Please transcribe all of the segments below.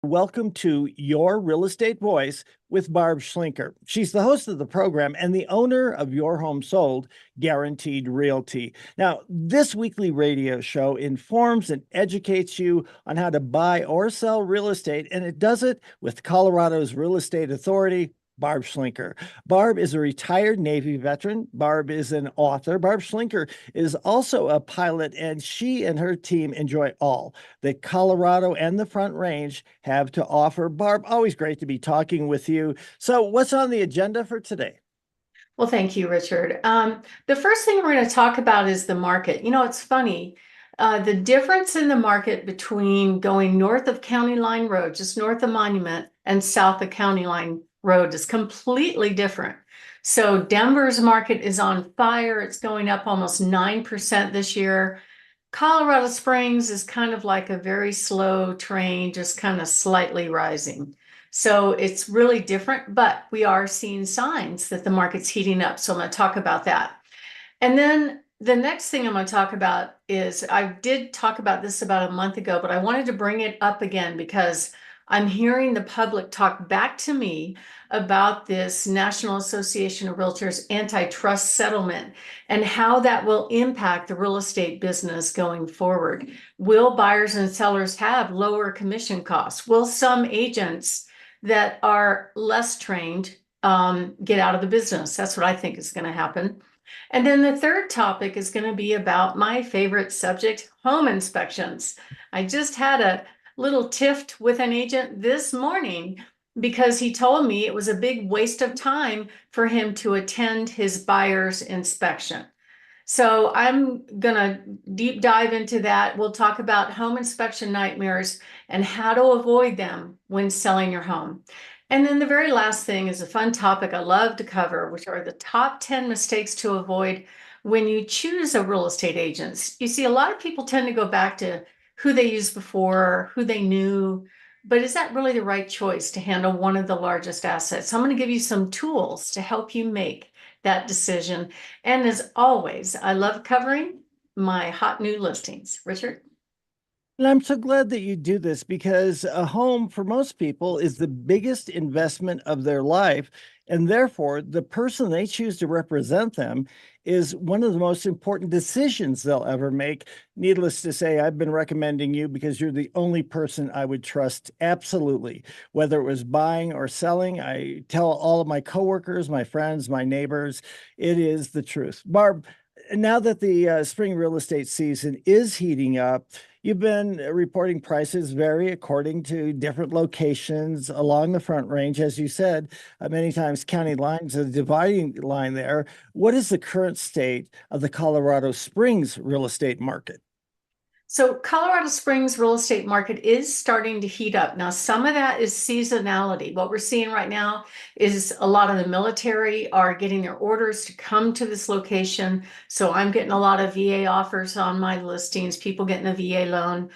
Welcome to Your Real Estate Voice with Barb Schlinker. She's the host of the program and the owner of Your Home Sold Guaranteed Realty. Now, this weekly radio show informs and educates you on how to buy or sell real estate, and it does it with Colorado's Real Estate Authority, Barb Schlinker. Barb is a retired Navy veteran. Barb is an author. Barb Schlinker is also a pilot, and she and her team enjoy all that Colorado and the Front Range have to offer. Barb, always great to be talking with you. So, what's on the agenda for today? Well, thank you, Richard. The first thing we're going to talk about is the market. You know, it's funny. The difference in the market between going north of County Line Road, just north of Monument, and south of County Line Road is completely different. So Denver's market is on fire. It's going up almost 9% this year. Colorado Springs is kind of like a very slow train, just kind of slightly rising. So it's really different, but we are seeing signs that the market's heating up. So I'm going to talk about that. And then the next thing I'm going to talk about is I did talk about this about a month ago, but I wanted to bring it up again because I'm hearing the public talk back to me about this National Association of Realtors antitrust settlement and how that will impact the real estate business going forward. Will buyers and sellers have lower commission costs? Will some agents that are less trained get out of the business? That's what I think is going to happen. And then the third topic is going to be about my favorite subject, home inspections. I just had a little tiff with an agent this morning because he told me it was a big waste of time for him to attend his buyer's inspection. So I'm going to deep dive into that. We'll talk about home inspection nightmares and how to avoid them when selling your home. And then the very last thing is a fun topic I love to cover, which are the top 10 mistakes to avoid when you choose a real estate agent. You see, a lot of people tend to go back to who they used before, who they knew, but is that really the right choice to handle one of the largest assets? So I'm going to give you some tools to help you make that decision. And as always, I love covering my hot new listings. Richard? And I'm so glad that you do this because a home for most people is the biggest investment of their life. And therefore, the person they choose to represent them is one of the most important decisions they'll ever make. Needless to say, I've been recommending you because you're the only person I would trust absolutely, whether it was buying or selling. I tell all of my coworkers, my friends, my neighbors, it is the truth. Barb, now that the spring real estate season is heating up, you've been reporting prices vary according to different locations along the Front Range. As you said, many times county lines are the dividing line there. What is the current state of the Colorado Springs real estate market? So Colorado Springs real estate market is starting to heat up. Now, some of that is seasonality. What we're seeing right now is a lot of the military are getting their orders to come to this location. So I'm getting a lot of VA offers on my listings, people getting a VA loan.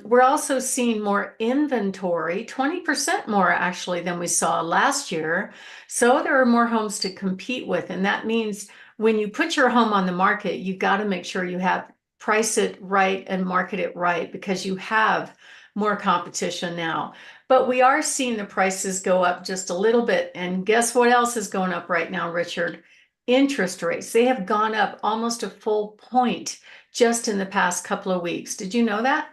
We're also seeing more inventory, 20% more actually than we saw last year. So there are more homes to compete with. And that means when you put your home on the market, you've got to make sure you have price it right and market it right because you have more competition now. But we are seeing the prices go up just a little bit. And guess what else is going up right now, Richard? Interest rates. They have gone up almost a full point just in the past couple of weeks. Did you know that?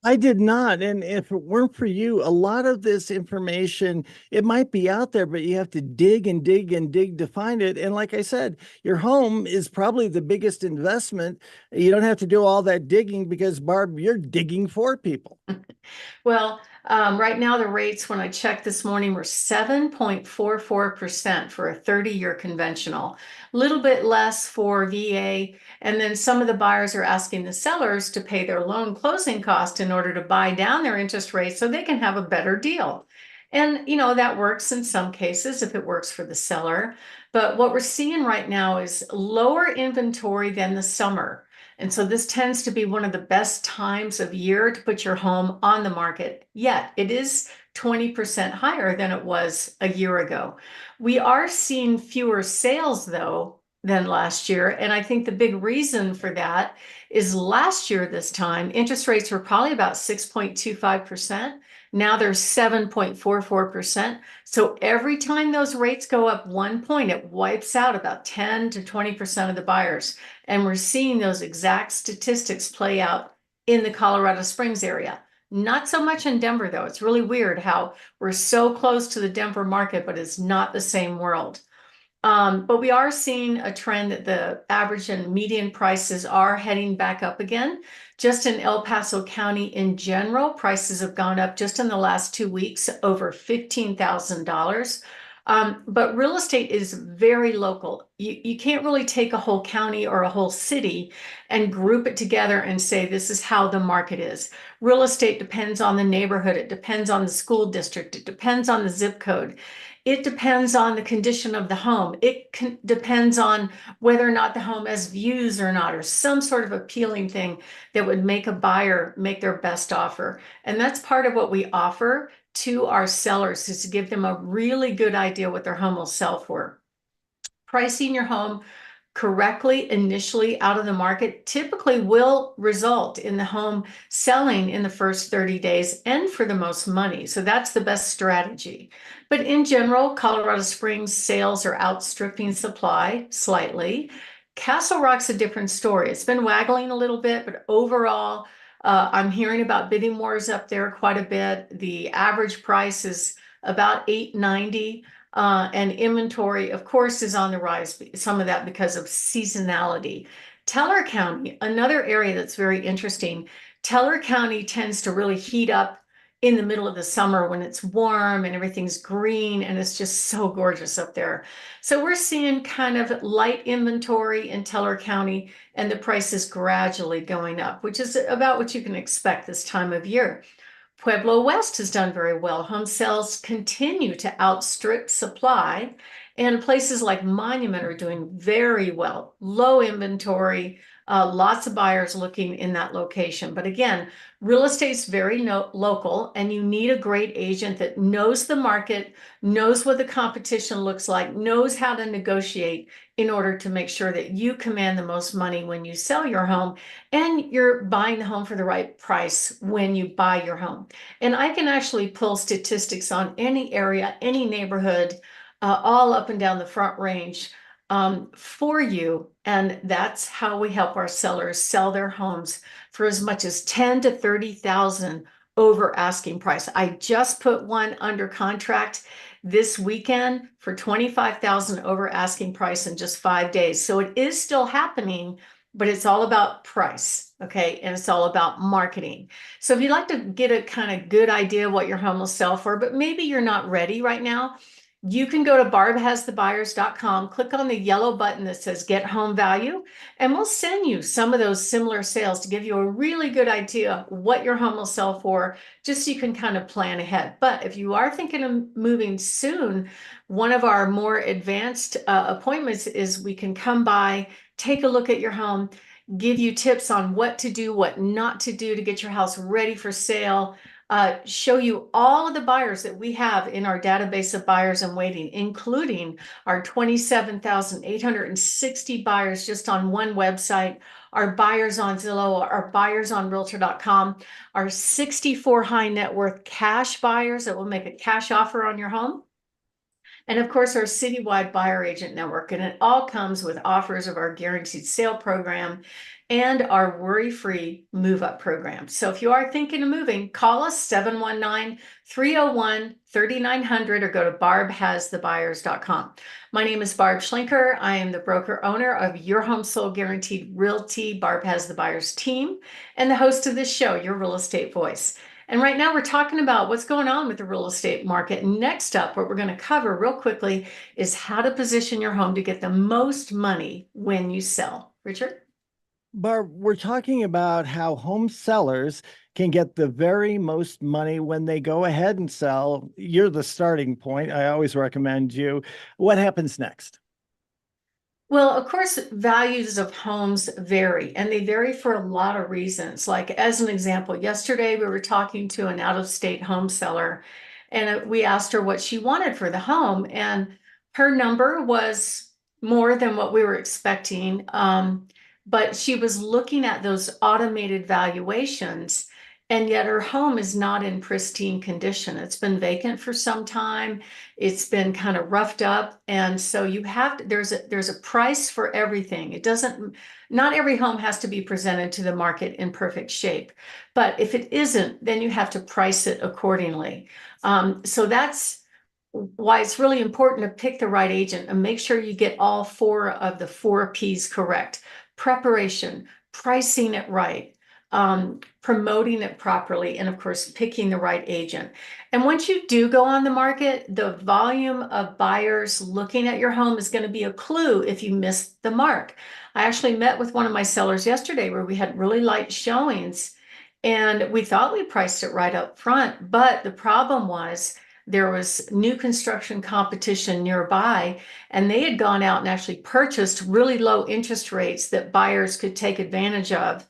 I did not. And if it weren't for you, a lot of this information, it might be out there, but you have to dig and dig and dig to find it. And like I said, your home is probably the biggest investment. You don't have to do all that digging because, Barb, you're digging for people. Well, right now the rates when I checked this morning were 7.44% for a 30-year conventional, a little bit less for VA. And then some of the buyers are asking the sellers to pay their loan closing cost in order to buy down their interest rate so they can have a better deal. And, you know, that works in some cases if it works for the seller. But what we're seeing right now is lower inventory than the summer. And so this tends to be one of the best times of year to put your home on the market. Yet it is 20% higher than it was a year ago. We are seeing fewer sales though than last year. And I think the big reason for that is last year, this time, interest rates were probably about 6.25%. Now they're 7.44%. So every time those rates go up 1 point, it wipes out about 10 to 20% of the buyers. And we're seeing those exact statistics play out in the Colorado Springs area. Not so much in Denver, though. It's really weird how we're so close to the Denver market, but it's not the same world. But we are seeing a trend that the average and median prices are heading back up again. Just in El Paso County in general, prices have gone up just in the last 2 weeks, over $15,000. But real estate is very local. You can't really take a whole county or a whole city and group it together and say, this is how the market is. Real estate depends on the neighborhood. It depends on the school district. It depends on the zip code. It depends on the condition of the home. It depends on whether or not the home has views or not, or some sort of appealing thing that would make a buyer make their best offer. And that's part of what we offer to our sellers, is to give them a really good idea what their home will sell for. Pricing your home correctly initially out of the market typically will result in the home selling in the first 30 days and for the most money. So that's the best strategy. But in general, Colorado Springs sales are outstripping supply slightly. Castle Rock's a different story. It's been waggling a little bit, but overall, I'm hearing about bidding wars up there quite a bit. The average price is about $890. And inventory, of course, is on the rise, some of that because of seasonality. Teller County, another area that's very interesting. Teller County tends to really heat up in the middle of the summer when it's warm and everything's green and it's just so gorgeous up there. So we're seeing kind of light inventory in Teller County and the prices gradually going up, which is about what you can expect this time of year. Pueblo West has done very well. Home sales continue to outstrip supply, and places like Monument are doing very well. Low inventory, lots of buyers looking in that location. But again, real estate's very local, and you need a great agent that knows the market, knows what the competition looks like, knows how to negotiate in order to make sure that you command the most money when you sell your home and you're buying the home for the right price when you buy your home. And I can actually pull statistics on any area, any neighborhood, all up and down the Front Range for you. And that's how we help our sellers sell their homes for as much as 10 to 30,000 over asking price. I just put one under contract this weekend for 25,000 over asking price in just 5 days. So it is still happening, but it's all about price, okay? And it's all about marketing. So if you'd like to get a kind of good idea what your home will sell for, but maybe you're not ready right now, you can go to barbhasthebuyers.com, click on the yellow button that says Get Home Value, and we'll send you some of those similar sales to give you a really good idea what your home will sell for, just so you can kind of plan ahead. But if you are thinking of moving soon, one of our more advanced appointments is we can come by, take a look at your home, give you tips on what to do, what not to do to get your house ready for sale, show you all of the buyers that we have in our database of buyers in waiting, including our 27,860 buyers just on one website, our buyers on Zillow, our buyers on Realtor.com, our 64 high net worth cash buyers that will make a cash offer on your home, and of course, our citywide buyer agent network. And it all comes with offers of our guaranteed sale program and our worry-free move-up program. So if you are thinking of moving, call us 719-301-3900 or go to barbhasthebuyers.com. My name is Barb Schlinker. I am the broker owner of Your Home Sold Guaranteed Realty, Barb Has the Buyers team, and the host of this show, Your Real Estate Voice. And right now we're talking about what's going on with the real estate market. Next up, what we're going to cover real quickly is how to position your home to get the most money when you sell. Richard? Barb, we're talking about how home sellers can get the very most money when they go ahead and sell. You're the starting point. I always recommend you. What happens next? Well, of course, values of homes vary, and they vary for a lot of reasons. Like, as an example, yesterday we were talking to an out-of-state home seller, and we asked her what she wanted for the home, and her number was more than what we were expecting. But she was looking at those automated valuations, and yet her home is not in pristine condition. It's been vacant for some time. It's been kind of roughed up. And so you have to, there's a price for everything. It doesn't, not every home has to be presented to the market in perfect shape. But if it isn't, then you have to price it accordingly. So that's why it's really important to pick the right agent and make sure you get all four of the four P's correct. Preparation, pricing it right, promoting it properly, and of course, picking the right agent. And once you do go on the market, the volume of buyers looking at your home is going to be a clue if you missed the mark. I actually met with one of my sellers yesterday where we had really light showings and we thought we priced it right up front, but the problem was there was new construction competition nearby, and they had gone out and actually purchased really low interest rates that buyers could take advantage of.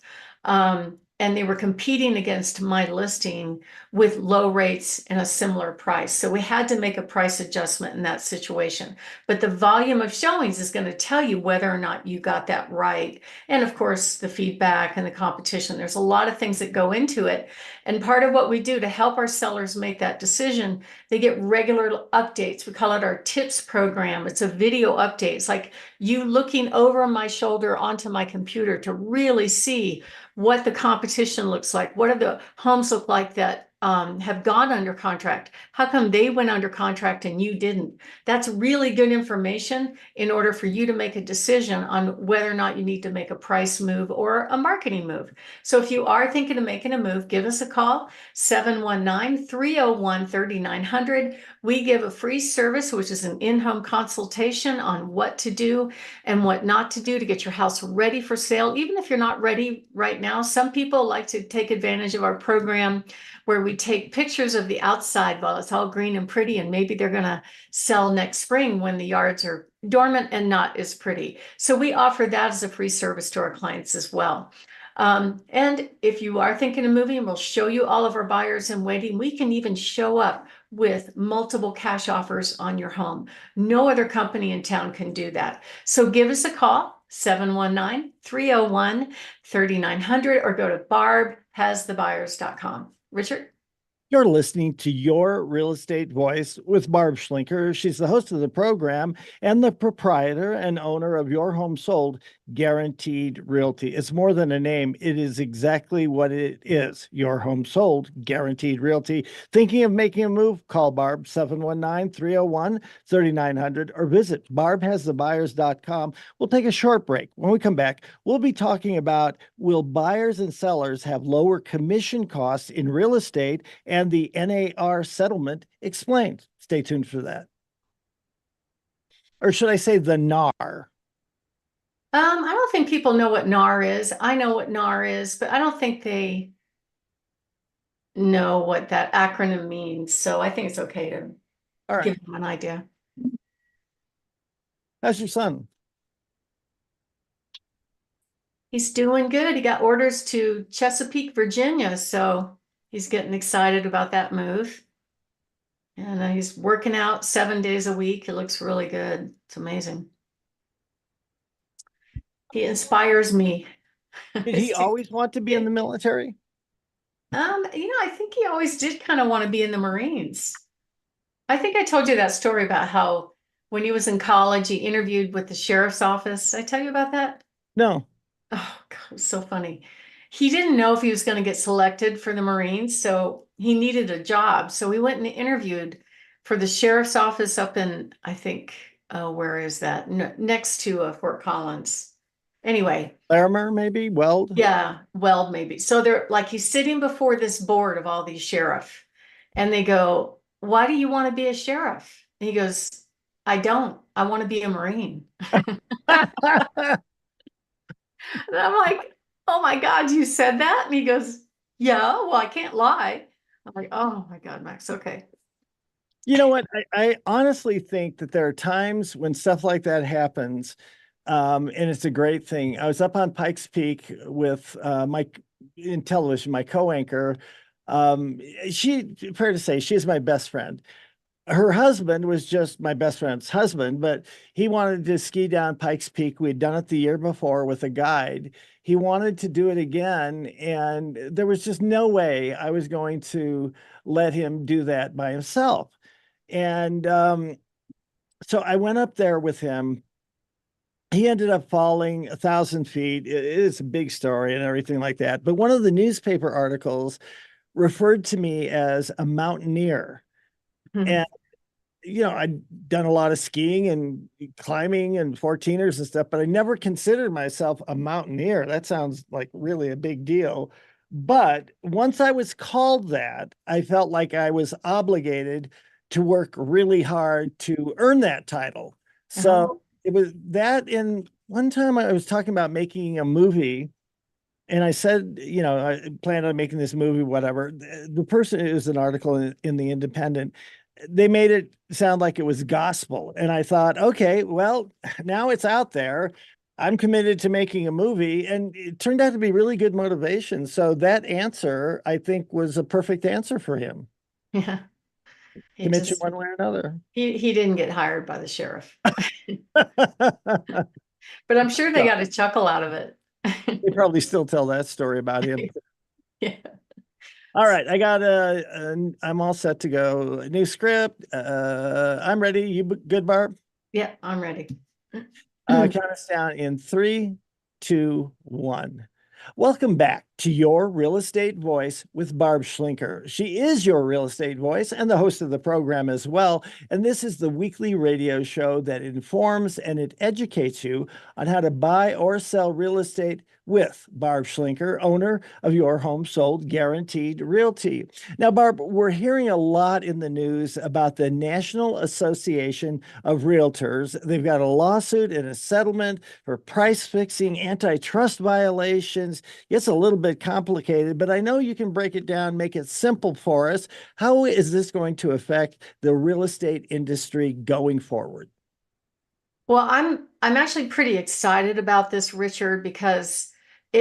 And they were competing against my listing with low rates and a similar price. So we had to make a price adjustment in that situation. But the volume of showings is going to tell you whether or not you got that right. And of course, the feedback and the competition. There's a lot of things that go into it. And part of what we do to help our sellers make that decision, they get regular updates. We call it our tips program. It's a video update. It's like you looking over my shoulder onto my computer to really see what the competition looks like. What do the homes look like that have gone under contract? How come they went under contract and you didn't? That's really good information in order for you to make a decision on whether or not you need to make a price move or a marketing move. So if you are thinking of making a move, give us a call, 719-301-3900. We give a free service, which is an in-home consultation on what to do and what not to do to get your house ready for sale. Even if you're not ready right now, some people like to take advantage of our program where we take pictures of the outside while it's all green and pretty, and maybe they're going to sell next spring when the yards are dormant and not as pretty. So we offer that as a free service to our clients as well. And if you are thinking of moving, we'll show you all of our buyers in waiting. We can even show up with multiple cash offers on your home. No other company in town can do that. So give us a call, 719-301-3900, or go to barbhasthebuyers.com. Richard? You're listening to Your Real Estate Voice with Barb Schlinker. She's the host of the program and the proprietor and owner of Your Home Sold Guaranteed Realty. It's more than a name. It is exactly what it is. Your Home Sold Guaranteed Realty. Thinking of making a move? Call Barb, 719-301-3900, or visit barbhasthebuyers.com. We'll take a short break. When we come back, we'll be talking about, will buyers and sellers have lower commission costs in real estate, and the NAR settlement explained. Stay tuned for that. Or should I say the NAR? I don't think people know what NAR is. I know what NAR is, but I don't think they know what that acronym means. So I think it's okay to All right. give them an idea. How's your son? He's doing good. He got orders to Chesapeake, Virginia, so he's getting excited about that move. And he's working out 7 days a week. It looks really good. It's amazing. He inspires me. Did he always want to be in the military? I think he always did kind of want to be in the Marines. I think I told you that story about how when he was in college, he interviewed with the sheriff's office. Did I tell you about that? No. Oh, God, it was so funny. He didn't know if he was going to get selected for the Marines, so he needed a job. So he went and interviewed for the sheriff's office up in, I think, where is that? Next to Fort Collins. Anyway, Larimer, maybe? Weld? yeah, well, maybe. So they're like, he's sitting before this board of all these sheriff, and they go, "Why do you want to be a sheriff?" And he goes, "I don't. I want to be a Marine." And I'm like, "Oh my God, you said that?" And he goes, "Yeah, well, I can't lie." I'm like, "Oh my God, Max, okay." You know what? I honestly think that there are times when stuff like that happens, and it's a great thing. I was up on Pikes Peak with in television, my co-anchor. Fair to say, she is my best friend. her husband was just my best friend's husband, but he wanted to ski down Pikes Peak. We'd done it the year before with a guide. He wanted to do it again, and there was just no way I was going to let him do that by himself. And so I went up there with him. He ended up falling 1,000 feet. It's a big story and everything like that. But one of the newspaper articles referred to me as a mountaineer. Hmm. And I'd done a lot of skiing and climbing and 14ers and stuff, but I never considered myself a mountaineer. That sounds like really a big deal. But once I was called that, I felt like I was obligated to work really hard to earn that title. Oh, So it was that. In one time I was talking about making a movie, and I said, I planned on making this movie, whatever. The person, it was an article in the Independent. They made it sound like it was gospel. And I thought, okay, well, now it's out there. I'm committed to making a movie. And it turned out to be really good motivation. So that answer, I think, was a perfect answer for him. yeah. He Commit you just one way or another. he didn't get hired by the sheriff. But I'm sure they So got a chuckle out of it. they probably still tell that story about him. Yeah. All right, I'm all set to go. New script. I'm ready. You good, Barb? Yeah, I'm ready. Count us down in three, two, one. Welcome back to Your Real Estate Voice with Barb Schlinker. She is your real estate voice and the host of the program as well. And this is the weekly radio show that informs and it educates you on how to buy or sell real estate with Barb Schlinker, owner of Your Home Sold Guaranteed Realty. Now, Barb, we're hearing a lot in the news about the National Association of Realtors. They've got a lawsuit and a settlement for price fixing, antitrust violations. It's a little bit complicated, but I know you can break it down, make it simple for us. How is this going to affect the real estate industry going forward? Well, I'm actually pretty excited about this, Richard, because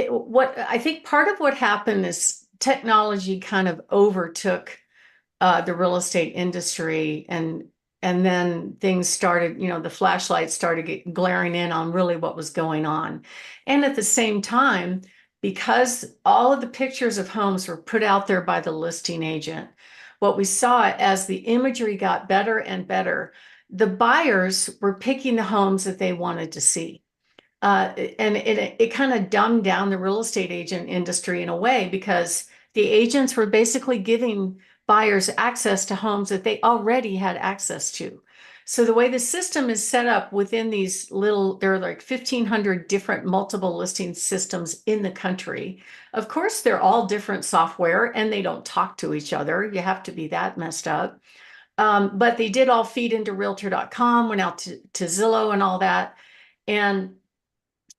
what I think part of what happened is technology kind of overtook the real estate industry, and then things started, the flashlights started glaring in on really what was going on. And at the same time, because all of the pictures of homes were put out there by the listing agent, what we saw as the imagery got better and better, the buyers were picking the homes that they wanted to see. And it kind of dumbed down the real estate agent industry in a way, because the agents were basically giving buyers access to homes that they already had access to. So the way the system is set up within these there are like 1,500 different multiple listing systems in the country. Of course, they're all different software and they don't talk to each other. You have to be that messed up. But they did all feed into realtor.com, went out to Zillow and all that. And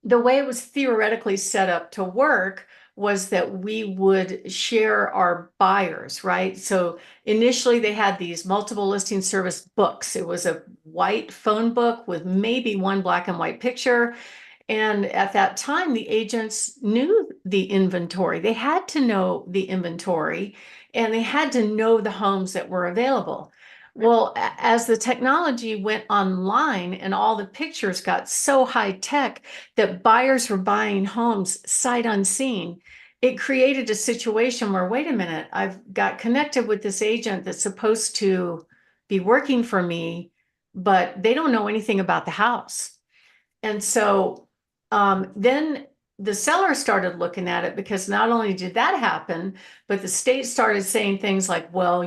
the way it was theoretically set up to work was that we would share our buyers, right? So initially they had these multiple listing service books. It was a white phone book with maybe one black and white picture. And at that time, the agents knew the inventory. They had to know the inventory and they had to know the homes that were available. Well, as the technology went online and all the pictures got so high tech that buyers were buying homes sight unseen, it created a situation where, wait a minute, I've got connected with this agent that's supposed to be working for me, but they don't know anything about the house. And so then the seller started looking at it, because not only did that happen, but the state started saying things like, well,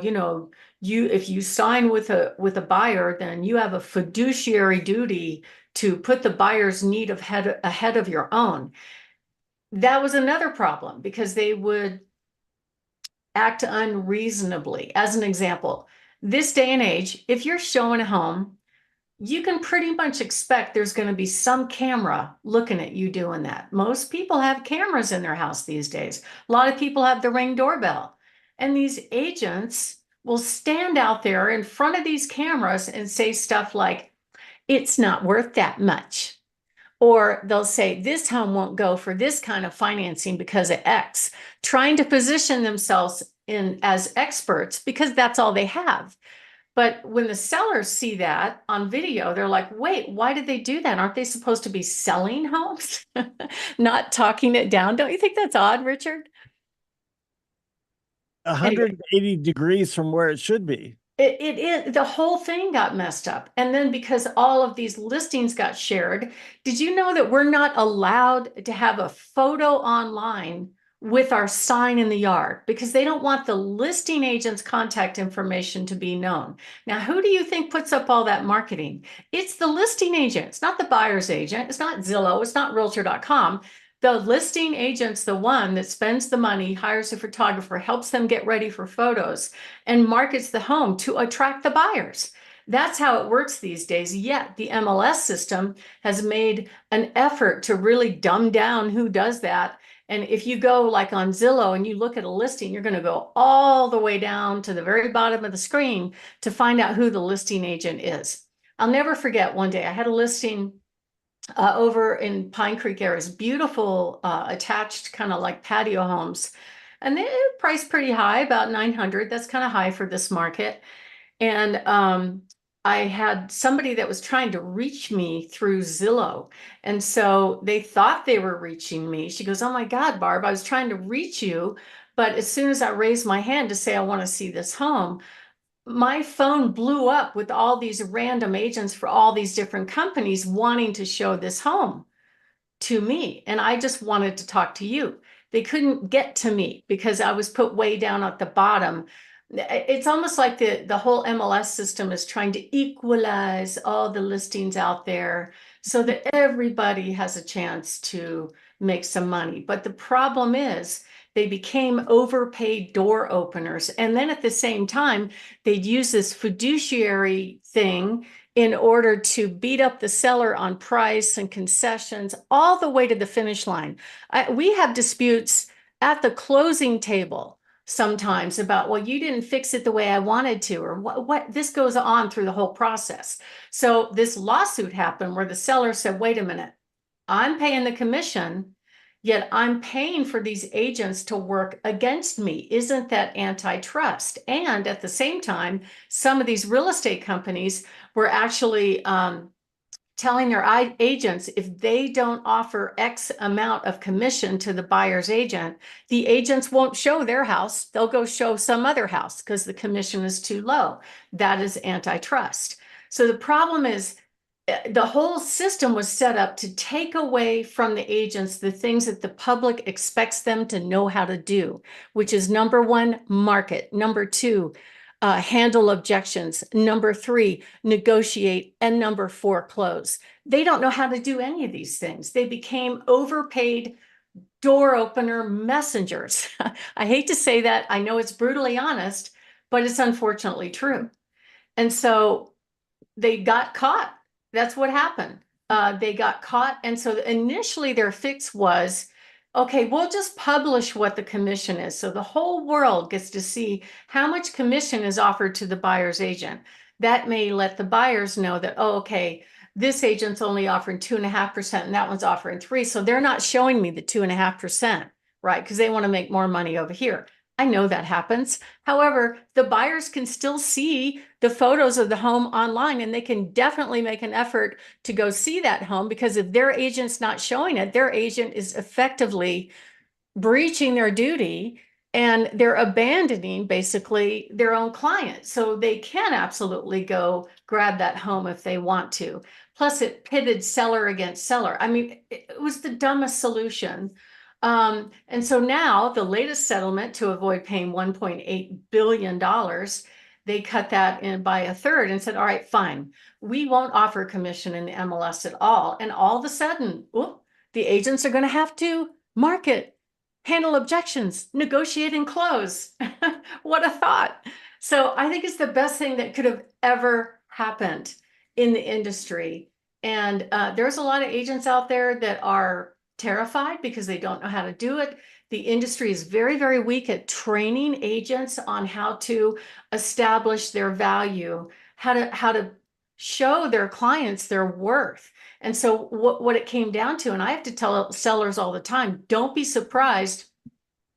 if you sign with a buyer, then you have a fiduciary duty to put the buyer's need ahead of your own. That was another problem, because they would act unreasonably. As an example, this day and age, if you're showing a home, you can pretty much expect there's going to be some camera looking at you doing that. Most people have cameras in their house these days. A lot of people have the Ring doorbell. And these agents will stand out there in front of these cameras and say stuff like, it's not worth that much. Or they'll say, this home won't go for this kind of financing because of X, trying to position themselves in as experts because that's all they have. But when the sellers see that on video, they're like, wait, why did they do that? Aren't they supposed to be selling homes, not talking it down? Don't you think that's odd, Richard? Anyway, 180 degrees from where it should be. it is the whole thing got messed up. And then because all of these listings got shared, did you know that we're not allowed to have a photo online with our sign in the yard because they don't want the listing agent's contact information to be known? Now, who do you think puts up all that marketing? It's the listing agent. It's not the buyer's agent. It's not Zillow. It's not Realtor.com. The listing agent's the one that spends the money, hires a photographer, helps them get ready for photos, and markets the home to attract the buyers. That's how it works these days. Yet the MLS system has made an effort to really dumb down who does that. And if you go like on Zillow and you look at a listing, you're going to go all the way down to the very bottom of the screen to find out who the listing agent is. I'll never forget one day I had a listing over in Pine Creek areas, beautiful attached kind of like patio homes. And they priced pretty high, about 900. That's kind of high for this market. And I had somebody that was trying to reach me through Zillow. And so they thought they were reaching me. She goes, "Oh my God, Barb, I was trying to reach you. But as soon as I raised my hand to say, I want to see this home, my phone blew up with all these random agents for all these different companies wanting to show this home to me. And I just wanted to talk to you. They couldn't get to me because I was put way down at the bottom. It's almost like the whole MLS system is trying to equalize all the listings out there so that everybody has a chance to make some money. But the problem is they became overpaid door openers. And then at the same time, they'd use this fiduciary thing in order to beat up the seller on price and concessions all the way to the finish line. We have disputes at the closing table sometimes about, well, you didn't fix it the way I wanted to, or what this goes on through the whole process. So this lawsuit happened where the seller said, wait a minute, I'm paying the commission, yet I'm paying for these agents to work against me. Isn't that antitrust? And at the same time, some of these real estate companies were actually telling their agents if they don't offer X amount of commission to the buyer's agent, the agents won't show their house. They'll go show some other house because the commission is too low. That is antitrust. So the problem is the whole system was set up to take away from the agents the things that the public expects them to know how to do, which is number one, market. Number two, handle objections. Number three, negotiate. And number four, close. They don't know how to do any of these things. They became overpaid door opener messengers. I hate to say that. I know it's brutally honest, but it's unfortunately true. And so they got caught. That's what happened. They got caught. And so initially their fix was, okay, we'll just publish what the commission is. So the whole world gets to see how much commission is offered to the buyer's agent. That may let the buyers know that, oh, okay, this agent's only offering 2.5% and that one's offering 3%. So they're not showing me the 2.5%, right? Because they want to make more money over here. I know that happens. However, the buyers can still see the photos of the home online and they can definitely make an effort to go see that home because if their agent's not showing it, their agent is effectively breaching their duty and they're abandoning basically their own client. So they can absolutely go grab that home if they want to. Plus it pitted seller against seller. I mean, it was the dumbest solution. And so now the latest settlement to avoid paying $1.8 billion, they cut that in by a third and said, all right, fine. We won't offer commission in the MLS at all. And all of a sudden, whoop, the agents are going to have to market, handle objections, negotiate and close. What a thought. So I think it's the best thing that could have ever happened in the industry. And there's a lot of agents out there that are terrified because they don't know how to do it. The industry is very, very weak at training agents on how to establish their value, how to show their clients their worth. And so what it came down to, and I have to tell sellers all the time, don't be surprised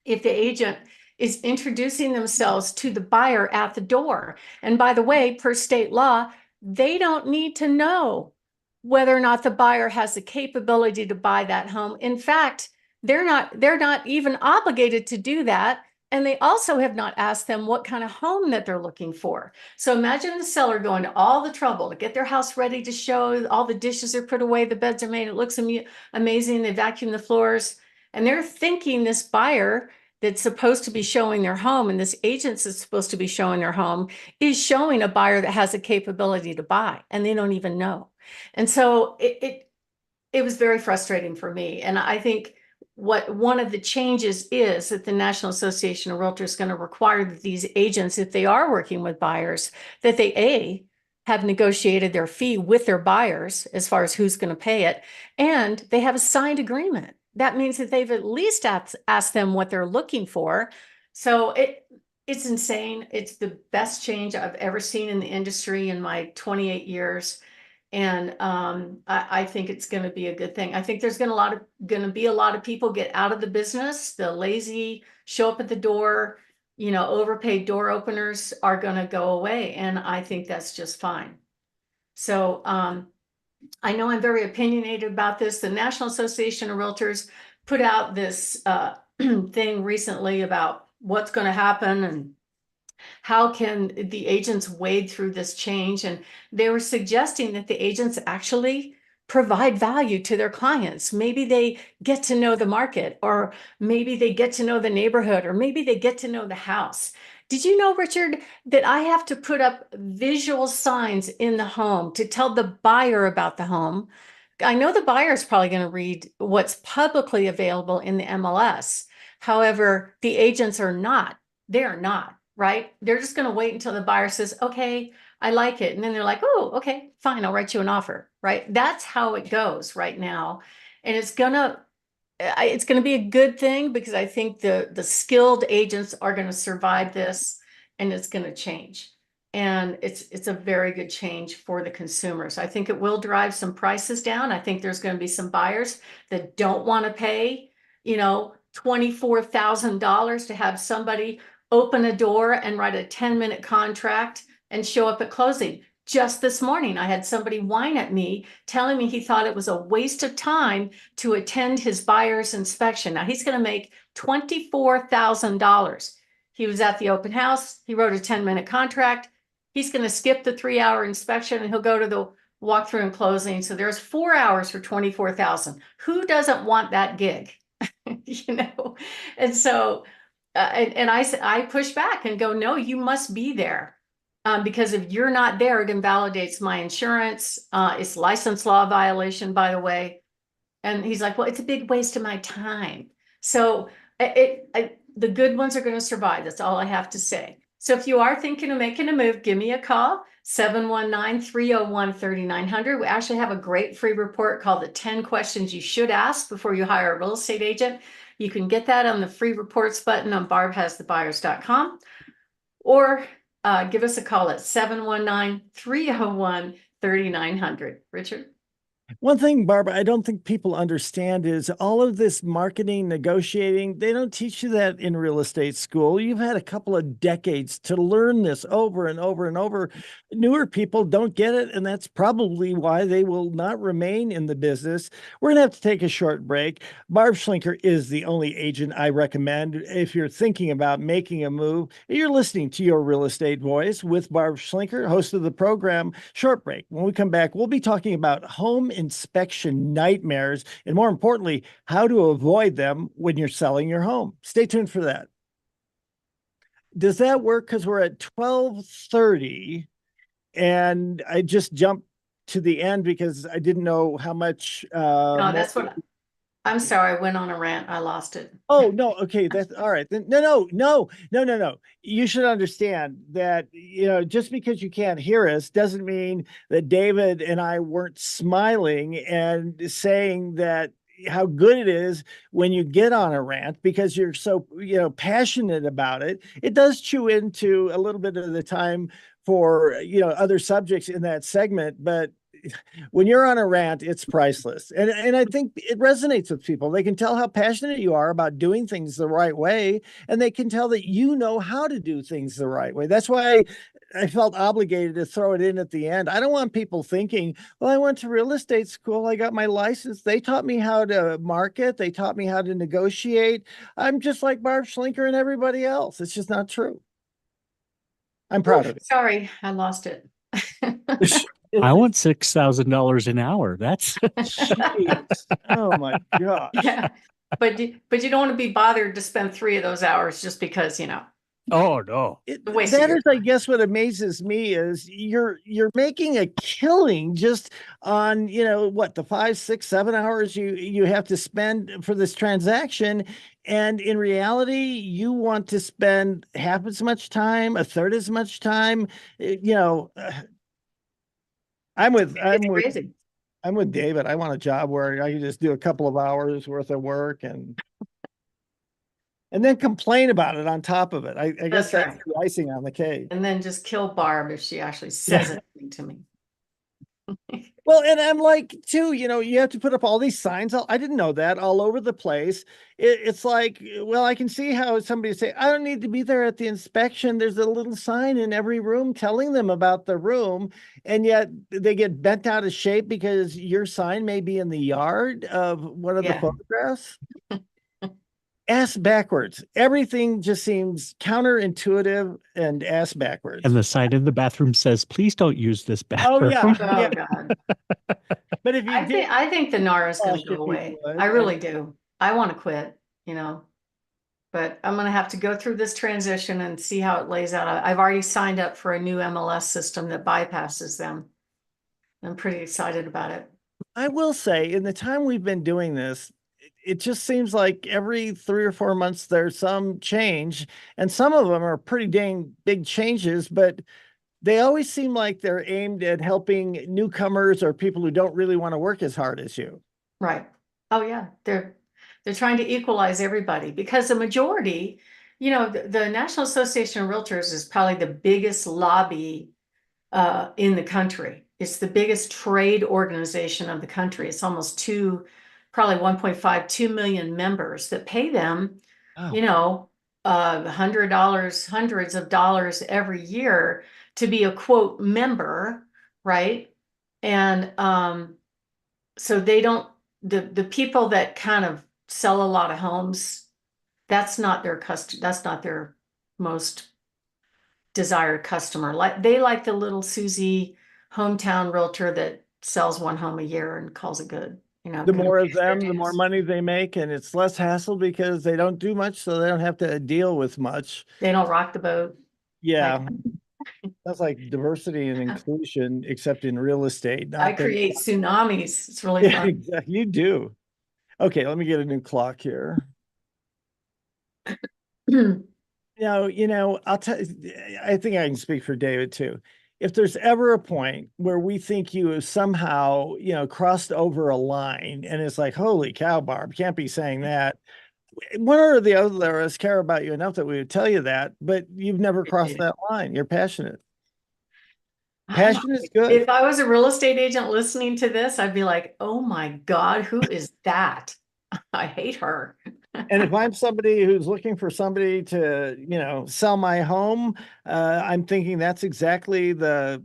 if the agent is introducing themselves to the buyer at the door. And by the way, per state law, they don't need to know whether or not the buyer has the capability to buy that home. In fact, they're not even obligated to do that. And they also have not asked them what kind of home that they're looking for. So imagine the seller going to all the trouble to get their house ready to show, all the dishes are put away, the beds are made, it looks amazing, they vacuum the floors, and they're thinking this buyer that's supposed to be showing their home and this agent that's supposed to be showing their home is showing a buyer that has a capability to buy, and they don't even know. And so it was very frustrating for me. And I think what one of the changes is that the National Association of Realtors is going to require that these agents, if they are working with buyers, that they have negotiated their fee with their buyers as far as who's going to pay it, and they have a signed agreement. That means that they've at least asked them what they're looking for. So it's insane. It's the best change I've ever seen in the industry in my 28 years. And I think it's going to be a good thing. I think there's going to be a lot of people get out of the business. The lazy show up at the door, overpaid door openers are going to go away. And I think that's just fine. So I know I'm very opinionated about this. The National Association of Realtors put out this thing recently about what's going to happen and how can the agents wade through this change. And they were suggesting that the agents actually provide value to their clients. Maybe they get to know the market, or maybe they get to know the neighborhood, or maybe they get to know the house. Did you know, Richard, that I have to put up visual signs in the home to tell the buyer about the home? I know the buyer is probably going to read what's publicly available in the MLS. However, the agents are not. They are not, right? They're just going to wait until the buyer says, okay, I like it. And then they're like, oh, okay, fine, I'll write you an offer, right? That's how it goes right now. And it's gonna be a good thing, because I think the skilled agents are going to survive this, and it's going to change. And it's a very good change for the consumers. I think it will drive some prices down. I think there's going to be some buyers that don't want to pay, $24,000 to have somebody open a door and write a 10-minute contract and show up at closing. Just this morning, I had somebody whine at me, telling me he thought it was a waste of time to attend his buyer's inspection. Now he's going to make $24,000. He was at the open house. He wrote a 10-minute contract. He's going to skip the 3-hour inspection, and he'll go to the walkthrough and closing. So there's 4 hours for $24,000. Who doesn't want that gig? And so, and I push back and go, no, you must be there. Because if you're not there, it invalidates my insurance. It's license law violation, by the way. And he's like, well, it's a big waste of my time. So the good ones are going to survive. That's all I have to say. So if you are thinking of making a move, give me a call, 719-301-3900. We actually have a great free report called the 10 questions you should ask before you hire a real estate agent. You can get that on the free reports button on barbhasthebuyers.com, or give us a call at 719-301-3900. Richard? One thing, Barbara, I don't think people understand is all of this marketing, negotiating, they don't teach you that in real estate school. You've had a couple of decades to learn this over and over and over. Newer people don't get it, and that's probably why they will not remain in the business. We're going to have to take a short break. Barb Schlinker is the only agent I recommend if you're thinking about making a move. You're listening to Your Real Estate Voice with Barb Schlinker, host of the program. Short break. When we come back, we'll be talking about home inspection nightmares, and more importantly, how to avoid them when you're selling your home. Stay tuned for that. Does that work? Because we're at 12:30, and I just jumped to the end because I didn't know how much. No, that's what I'm sorry. I went on a rant. I lost it. Oh, no. Okay. That's all right. Then no. You should understand that, just because you can't hear us doesn't mean that David and I weren't smiling and saying that how good it is when you get on a rant, because you're so, passionate about it. It does chew into a little bit of the time for, other subjects in that segment, but when you're on a rant, it's priceless. And I think it resonates with people. They can tell how passionate you are about doing things the right way, and they can tell that you know how to do things the right way. That's why I felt obligated to throw it in at the end. I don't want people thinking, well, I went to real estate school, I got my license. They taught me how to market, they taught me how to negotiate. I'm just like Barb Schlinker and everybody else. It's just not true. I'm proud Oof, of sorry, I lost it. it. I want $6,000 an hour. That's Jeez. Oh my gosh. Yeah, but you don't want to be bothered to spend 3 of those hours just because, oh no. the waste of That your is, I guess, what amazes me is you're making a killing just on, what, the 5, 6, 7 hours you have to spend for this transaction. And in reality, you want to spend half as much time, a third as much time. I'm with I'm It's with crazy. I'm with David. I want a job where I can just do a couple of hours worth of work and then complain about it on top of it. I guess That's that's right. the icing on the cake. And then just kill Barb if she actually says Yeah. anything to me. Well, and I'm like, too, you have to put up all these signs. I didn't know that, all over the place. It's like, well, I can see how somebody say, I don't need to be there at the inspection. There's a little sign in every room telling them about the room. And yet they get bent out of shape because your sign may be in the yard of one of the Yeah. photographs. Ass backwards. Everything just seems counterintuitive and ass backwards. And the sign in the bathroom says, please don't use this Oh, bathroom. yeah. Oh, Yeah. God. But if you did, I think the NAR is going to if go you away. would, I really do. I want to quit, but I'm going to have to go through this transition and see how it lays out. I've already signed up for a new MLS system that bypasses them. I'm pretty excited about it. I will say, in the time we've been doing this, it just seems like every 3 or 4 months there's some change, and some of them are pretty dang big changes, but they always seem like they're aimed at helping newcomers or people who don't really want to work as hard as you. Right. Oh, yeah. They're trying to equalize everybody because the majority, the National Association of Realtors is probably the biggest lobby in the country. It's the biggest trade organization of the country. It's almost probably 1.5, 2 million members that pay them, Oh. $100, hundreds of dollars every year to be a quote member, right? And so they don't, the people that kind of sell a lot of homes, that's not their most desired customer. Like they like the little Susie hometown realtor that sells one home a year and calls it good. The Kind of more of pays their them, the more dues. money they make, and it's less hassle because they don't do much, so they don't have to deal with much. They don't rock the boat. Yeah, that's like diversity and inclusion, except in real estate, I not that. create tsunamis. It's really Yeah, fun. exactly. You do. Okay, let me get a new clock here. I'll tell I think I can speak for David too. If there's ever a point where we think you have somehow, crossed over a line and it's like, holy cow, Barb, can't be saying that. One or the other of us care about you enough that we would tell you that, but you've never crossed that line. You're passionate. Passion is good. If I was a real estate agent listening to this, I'd be like, oh my God, who is that? I hate her. And if I'm somebody who's looking for somebody to, sell my home, I'm thinking that's exactly the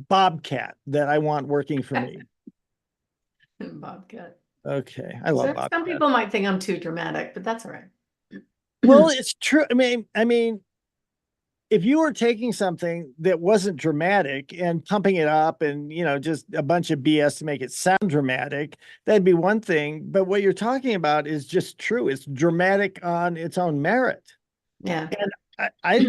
bobcat that I want working for me. Bobcat. Okay, I love Some bobcat. people might think I'm too dramatic, but that's all right. Well, it's true. I mean, if you were taking something that wasn't dramatic and pumping it up and, just a bunch of BS to make it sound dramatic, that'd be one thing. But what you're talking about is just true. It's dramatic on its own merit. Yeah. And I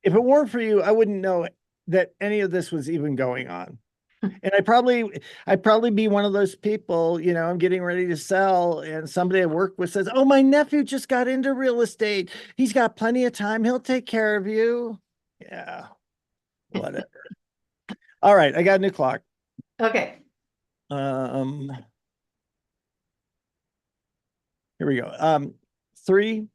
if it weren't for you, I wouldn't know that any of this was even going on. And I'd probably be one of those people, I'm getting ready to sell, and somebody I work with says, oh, my nephew just got into real estate. He's got plenty of time. He'll take care of you. Yeah, whatever. All right, I got a new clock. Okay. Here we go. 3,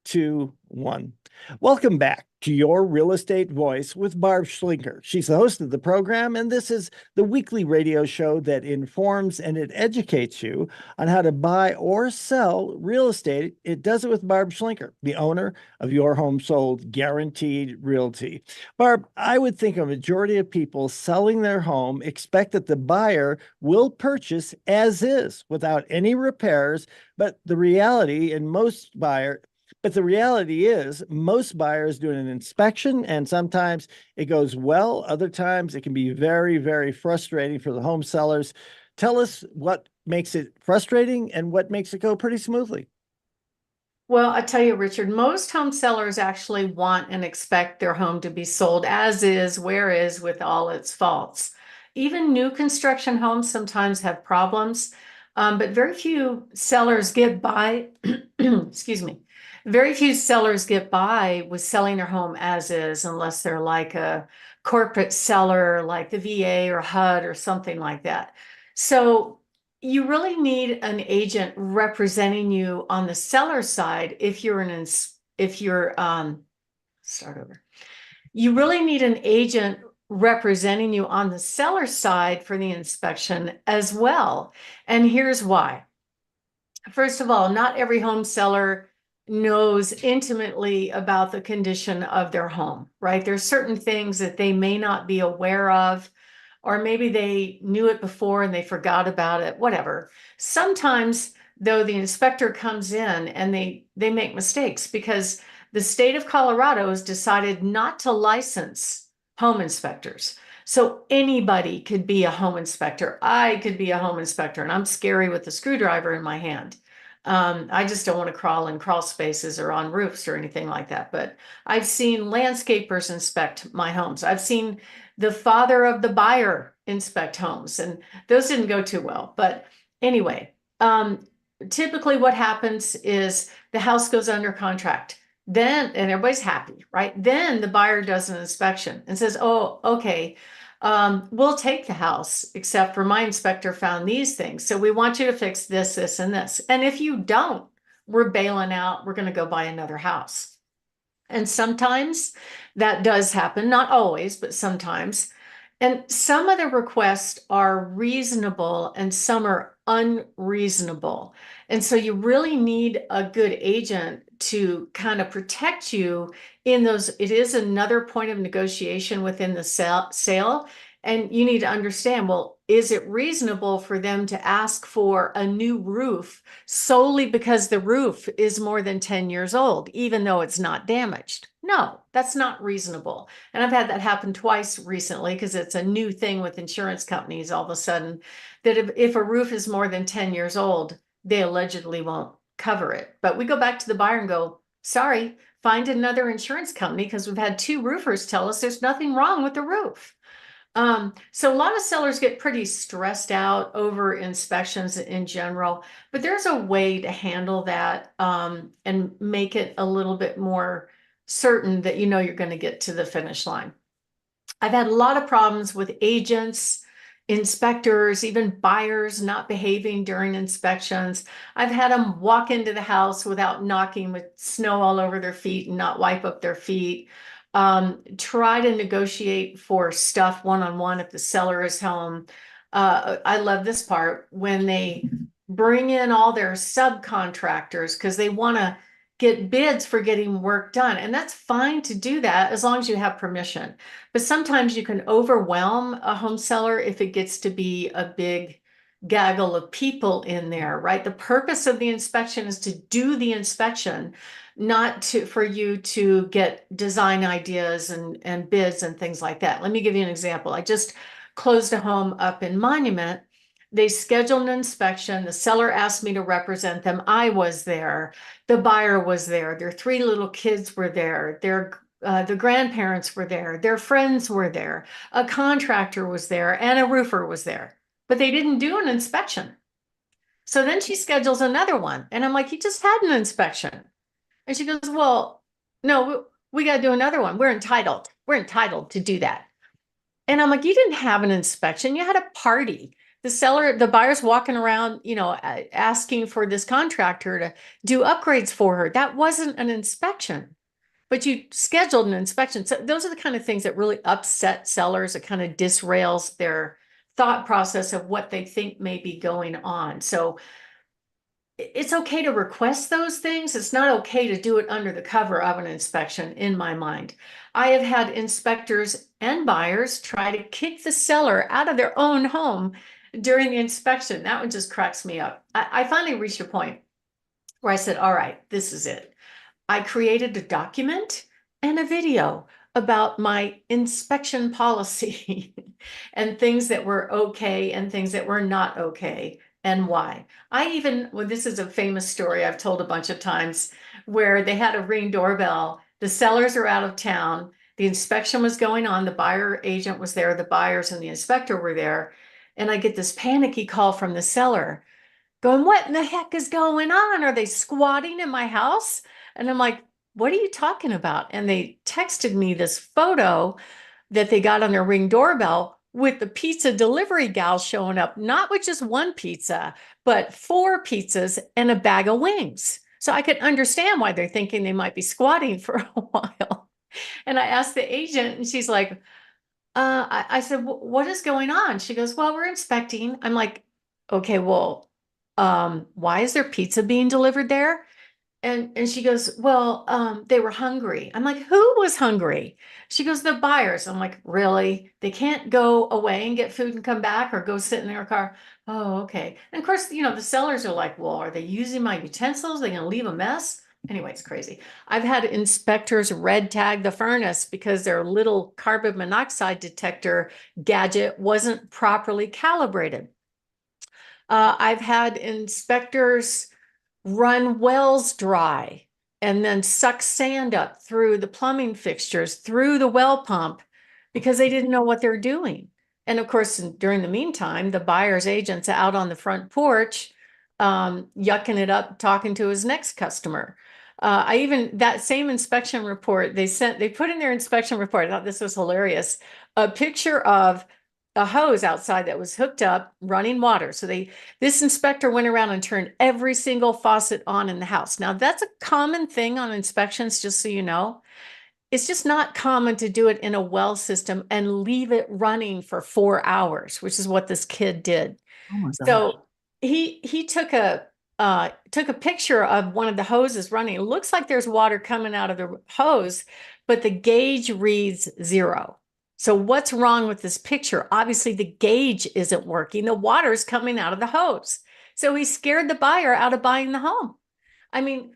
2, 1. Welcome back to Your Real Estate Voice with Barb Schlinker. She's the host of the program, and this is the weekly radio show that informs and it educates you on how to buy or sell real estate. It does it with Barb Schlinker, the owner of Your Home Sold Guaranteed Realty. Barb, I would think a majority of people selling their home expect that the buyer will purchase as is without any repairs, but the reality in most buyers but the reality is, most buyers do an inspection, and sometimes it goes well. Other times it can be very, very frustrating for the home sellers. Tell us what makes it frustrating and what makes it go pretty smoothly. Well, I tell you, Richard, most home sellers actually want and expect their home to be sold as is, where is, with all its faults. Even new construction homes sometimes have problems, but very few sellers get by, excuse me, very few sellers get by with selling their home as is, unless they're like a corporate seller, like the VA or HUD or something like that. So you really need an agent representing you on the seller side if you're start over. You really need an agent representing you on the seller side for the inspection as well. And here's why. First of all, not every home seller knows intimately about the condition of their home, right? There's certain things that they may not be aware of, or maybe they knew it before and they forgot about it, whatever. Sometimes, though, the inspector comes in and they make mistakes because the state of Colorado has decided not to license home inspectors. So anybody could be a home inspector. I could be a home inspector, and I'm scary with a screwdriver in my hand. I just don't want to crawl in crawl spaces or on roofs or anything like that. But I've seen landscapers inspect my homes. I've seen the father of the buyer inspect homes, and those didn't go too well. But anyway, typically what happens is the house goes under contract. Then, and everybody's happy, right? Then the buyer does an inspection and says, oh, okay, we'll take the house, except for my inspector found these things. So we want you to fix this, this, and this. And if you don't, we're bailing out. We're going to go buy another house. And sometimes that does happen, not always, but sometimes. And some of the requests are reasonable and some are unreasonable. And so you really need a good agent to kind of protect you in those. It is another point of negotiation within the sale. And you need to understand, well, is it reasonable for them to ask for a new roof solely because the roof is more than 10 years old, even though it's not damaged? No, that's not reasonable. And I've had that happen twice recently because it's a new thing with insurance companies all of a sudden that if a roof is more than 10 years old, they allegedly won't cover it. But we go back to the buyer and go, sorry, find another insurance company because we've had two roofers tell us there's nothing wrong with the roof. So a lot of sellers get pretty stressed out over inspections in general, but there's a way to handle that and make it a little bit more certain that you know you're going to get to the finish line. I've had a lot of problems with agents, inspectors, even buyers not behaving during inspections. I've had them walk into the house without knocking with snow all over their feet and not wipe up their feet. Try to negotiate for stuff one-on-one if the seller is home. I love this part when they bring in all their subcontractors because they want to get bids for getting work done. And that's fine to do that as long as you have permission. But sometimes you can overwhelm a home seller if it gets to be a big gaggle of people in there, right? The purpose of the inspection is to do the inspection, not for you to get design ideas and bids and things like that. Let me give you an example. I just closed a home up in Monument. They scheduled an inspection. The seller asked me to represent them. I was there. The buyer was there. Their three little kids were there. The grandparents were there. Their friends were there. A contractor was there and a roofer was there. But they didn't do an inspection. So then she schedules another one. And I'm like, you just had an inspection. And she goes, well, no, we got to do another one. We're entitled. We're entitled to do that. And I'm like, you didn't have an inspection. You had a party. The buyer's walking around, asking for this contractor to do upgrades for her. That wasn't an inspection. but you scheduled an inspection. So those are the kind of things that really upset sellers. It kind of disrails their thought process of what they think may be going on. So it's okay to request those things. It's not okay to do it under the cover of an inspection, in my mind. I have had inspectors and buyers try to kick the seller out of their own home during the inspection. That one just cracks me up. I finally reached a point where I said, all right, this is it. I created a document and a video about my inspection policy and things that were okay and things that were not okay and why. Well, this is a famous story I've told a bunch of times where they had a Ring doorbell. The sellers are out of town. The inspection was going on. The buyer agent was there. The buyers and the inspector were there. And I get this panicky call from the seller going, what in the heck is going on? Are they squatting in my house? And I'm like, what are you talking about? And they texted me this photo that they got on their Ring doorbell with the pizza delivery gal showing up, not with just one pizza, but 4 pizzas and a bag of wings. So I could understand why they're thinking they might be squatting for a while. And I asked the agent, and she's like, I said, what is going on? She goes, well, we're inspecting. I'm like, okay, well, why is there pizza being delivered there? And she goes, well, they were hungry. I'm like, who was hungry? She goes, the buyers. I'm like, really? They can't go away and get food and come back or go sit in their car? Oh, okay. And of course, the sellers are like, well, are they using my utensils? Are they going to leave a mess? Anyway, it's crazy. I've had inspectors red tag the furnace because their little carbon monoxide detector gadget wasn't properly calibrated. I've had inspectors run wells dry and then suck sand up through the plumbing fixtures, through the well pump, because they didn't know what they're doing. And of course, during the meantime, the buyer's agent's out on the front porch, yucking it up, talking to his next customer. That same inspection report, they put in their inspection report, I thought this was hilarious, a picture of a hose outside that was hooked up, running water. So this inspector went around and turned every single faucet on in the house. Now, that's a common thing on inspections, just so you know. It's just not common to do it in a well system and leave it running for 4 hours, which is what this kid did. Oh my gosh. So he took a picture of one of the hoses running. It looks like there's water coming out of the hose, but the gauge reads 0. So what's wrong with this picture? Obviously, the gauge isn't working. The water's coming out of the hose. So he scared the buyer out of buying the home. I mean,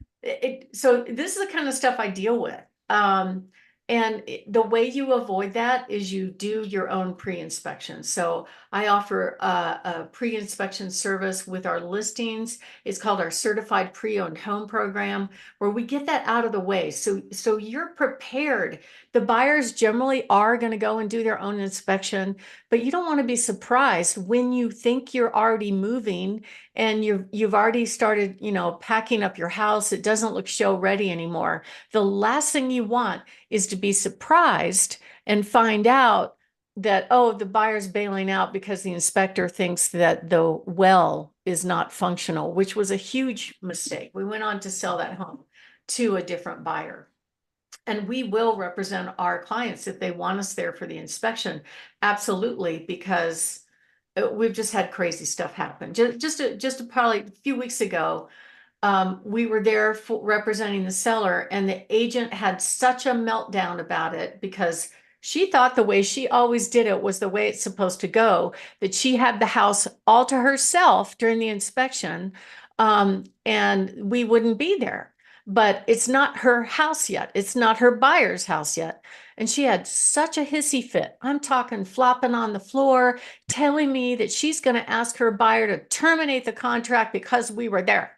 so this is the kind of stuff I deal with. And the way you avoid that is you do your own pre-inspection. So I offer a pre-inspection service with our listings. It's called our Certified Pre-Owned Home Program, where we get that out of the way. So you're prepared. The buyers generally are going to go and do their own inspection, but you don't want to be surprised when you think you're already moving and you've already started, packing up your house. It doesn't look show ready anymore. The last thing you want is to be surprised and find out that, oh, the buyer's bailing out because the inspector thinks that the well is not functional, which was a huge mistake. We went on to sell that home to a different buyer. And we will represent our clients if they want us there for the inspection. Absolutely, because we've just had crazy stuff happen. Just probably a few weeks ago, we were there representing the seller, and the agent had such a meltdown about it because she thought the way she always did it was the way it's supposed to go, that she had the house all to herself during the inspection, and we wouldn't be there. But it's not her house yet. It's not her buyer's house yet. And she had such a hissy fit. I'm talking flopping on the floor, telling me that she's going to ask her buyer to terminate the contract because we were there.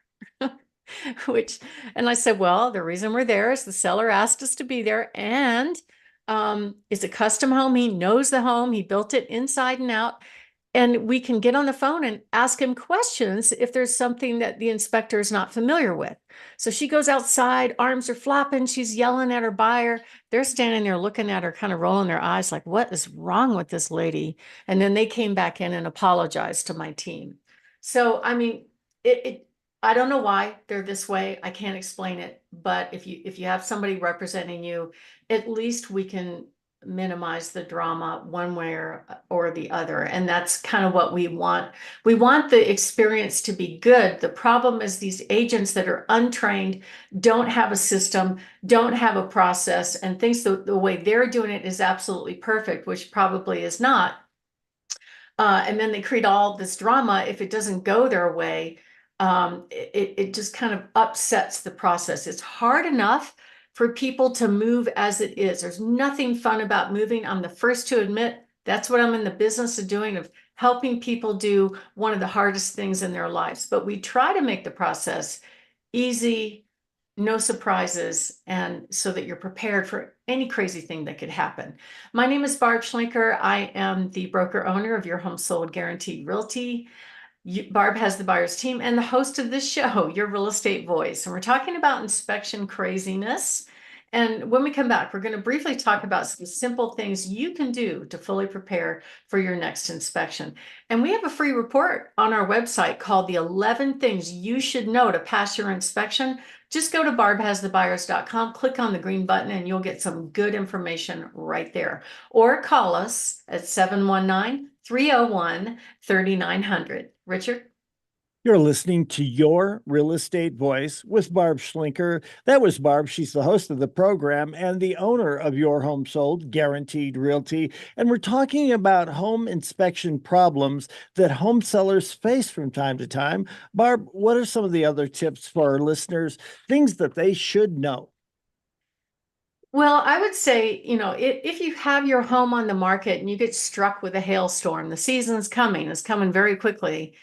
And I said, well, the reason we're there is the seller asked us to be there, and it's a custom home. He knows the home. He built it inside and out. And we can get on the phone and ask him questions if there's something that the inspector is not familiar with. So she goes outside, arms are flapping. She's yelling at her buyer. They're standing there looking at her, kind of rolling their eyes like, what is wrong with this lady? And then they came back in and apologized to my team. So, I mean, I don't know why they're this way. I can't explain it. But if you have somebody representing you, at least we can minimize the drama one way or the other. And that's kind of what we want. We want the experience to be good. The problem is these agents that are untrained, don't have a system, don't have a process, and thinks the way they're doing it is absolutely perfect, which probably is not. And then they create all this drama. If it doesn't go their way, it just kind of upsets the process. It's hard enough for people to move as it is. There's nothing fun about moving. I'm the first to admit that's what I'm in the business of doing, of helping people do one of the hardest things in their lives. But we try to make the process easy, no surprises, and so that you're prepared for any crazy thing that could happen. My name is Barb Schlinker. I am the broker owner of Your Home Sold Guaranteed Realty. Barb has the buyer's team and the host of this show, Your Real Estate Voice. And we're talking about inspection craziness. And when we come back, we're going to briefly talk about some simple things you can do to fully prepare for your next inspection. And we have a free report on our website called The 11 Things You Should Know to Pass Your Inspection. Just go to barbhasthebuyers.com, click on the green button, and you'll get some good information right there. Or call us at 719-301-3900. Richard? You're listening to Your Real Estate Voice with Barb Schlinker. That was Barb. She's the host of the program and the owner of Your Home Sold Guaranteed Realty. And we're talking about home inspection problems that home sellers face from time to time. Barb, what are some of the other tips for our listeners, things that they should know? Well, I would say, if you have your home on the market and you get struck with a hailstorm, the season's coming, it's coming very quickly.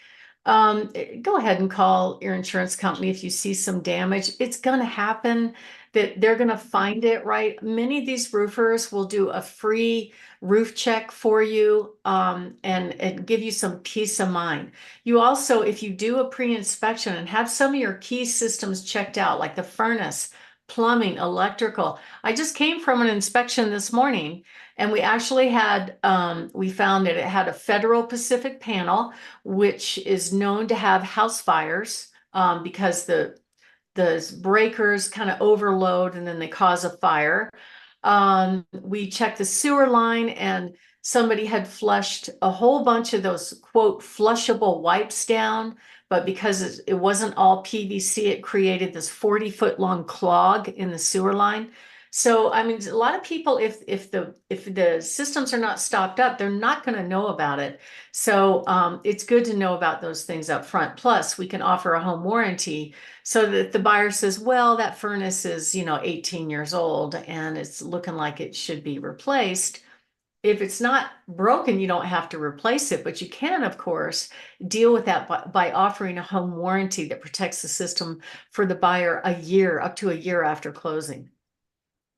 Go ahead and call your insurance company if you see some damage. It's going to happen, that they're going to find it, right? Many of these roofers will do a free roof check for you, and give you some peace of mind. You also, if you do a pre-inspection and have some of your key systems checked out, like the furnace, plumbing, electrical. I just came from an inspection this morning, and we actually had, we found that it had a Federal Pacific panel, which is known to have house fires, because the breakers kind of overload and then they cause a fire. We checked the sewer line, and somebody had flushed a whole bunch of those, quote, flushable wipes down, but because it wasn't all PVC, it created this 40-foot long clog in the sewer line. So, I mean, a lot of people, if the systems are not stopped up, they're not going to know about it. So, it's good to know about those things up front. Plus, we can offer a home warranty, so that the buyer says, well, that furnace is, 18 years old and it's looking like it should be replaced. If it's not broken, you don't have to replace it, but you can, of course, deal with that by offering a home warranty that protects the system for the buyer up to a year after closing.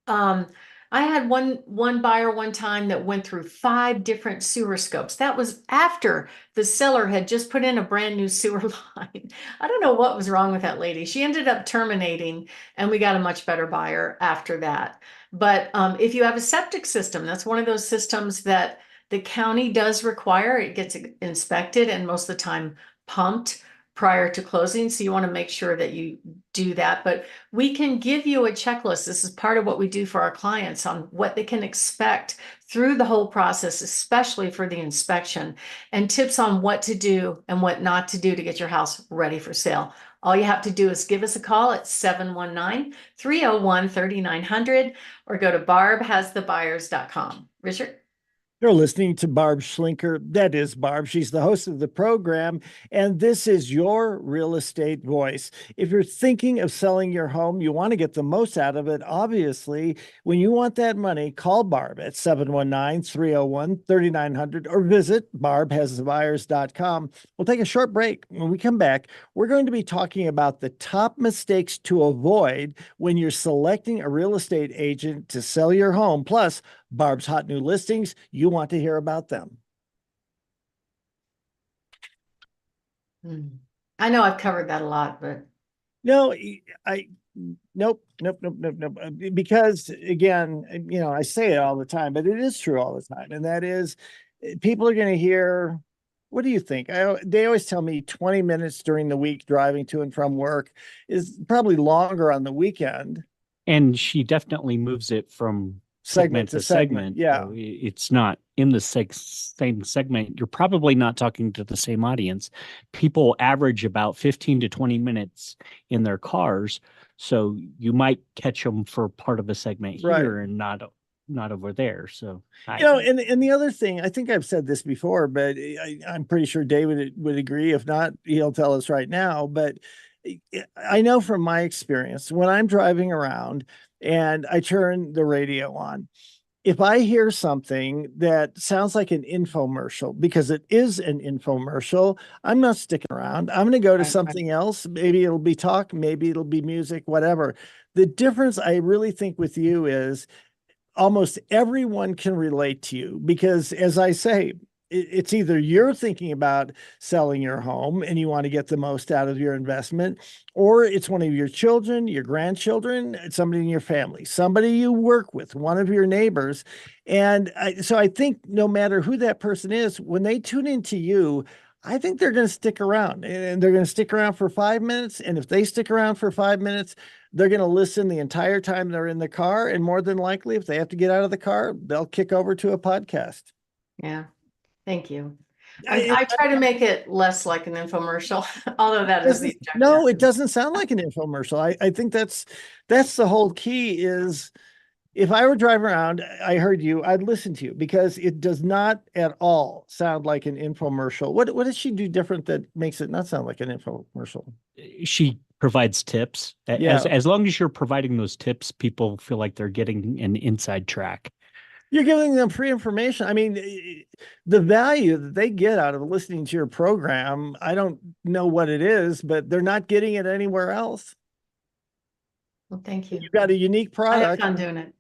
I had one buyer one time that went through 5 different sewer scopes. That was after the seller had just put in a brand new sewer line. I don't know what was wrong with that lady. She ended up terminating, and we got a much better buyer after that. But if you have a septic system, that's one of those systems that the county does require. It gets inspected and most of the time pumped prior to closing. So you want to make sure that you do that. But we can give you a checklist. This is part of what we do for our clients on what they can expect through the whole process, especially for the inspection, and tips on what to do and what not to do to get your house ready for sale. All you have to do is give us a call at 719-301-3900 or go to barbhasthebuyers.com. Richard? You're listening to Barb Schlinker. That is Barb. She's the host of the program, and this is Your Real Estate Voice. If you're thinking of selling your home, you want to get the most out of it. Obviously, when you want that money, call Barb at 719-301-3900 or visit barbhasthebuyers.com. We'll take a short break. When we come back, we're going to be talking about the top mistakes to avoid when you're selecting a real estate agent to sell your home. Plus, Barb's hot new listings. You want to hear about them. I know I've covered that a lot, but No, nope. Because again, I say it all the time, but it is true all the time. And that is, people are going to hear What do you think? They always tell me 20 minutes during the week driving to and from work is probably longer on the weekend. And she definitely moves it from Segment segment to to segment, segment. yeah. So it's not in the same segment. You're probably not talking to the same audience. People average about 15 to 20 minutes in their cars. So you might catch them for part of a segment Right. here and not over there. So And the other thing, I think I've said this before, but I'm pretty sure David would agree. If not, he'll tell us right now. But I know from my experience, when I'm driving around and I turn the radio on, if I hear something that sounds like an infomercial, because it is an infomercial, I'm not sticking around. I'm going to go to Right, something else. Maybe it'll be talk, maybe it'll be music, whatever. The difference I really think with you is almost everyone can relate to you because, as I say, it's either you're thinking about selling your home and you want to get the most out of your investment, or it's one of your children, your grandchildren, somebody in your family, somebody you work with, one of your neighbors. And so I think no matter who that person is, when they tune into you, I think they're going to stick around, and they're going to stick around for 5 minutes. And if they stick around for 5 minutes, they're going to listen the entire time they're in the car. And more than likely, if they have to get out of the car, they'll kick over to a podcast. Yeah. Thank you. I, I try to make it less like an infomercial, although that is the objective. no, it doesn't sound like an infomercial. I think that's the whole key is if I were driving around, I heard you, I'd listen to you because it does not at all sound like an infomercial. What does she do different that makes it not sound like an infomercial? she provides tips. Yeah. As long as you're providing those tips, people feel like they're getting an inside track. You're giving them free information. I mean, the value that they get out of listening to your program, I don't know what it is, but they're not getting it anywhere else. Well, thank you. You've got a unique I have product. fun doing it.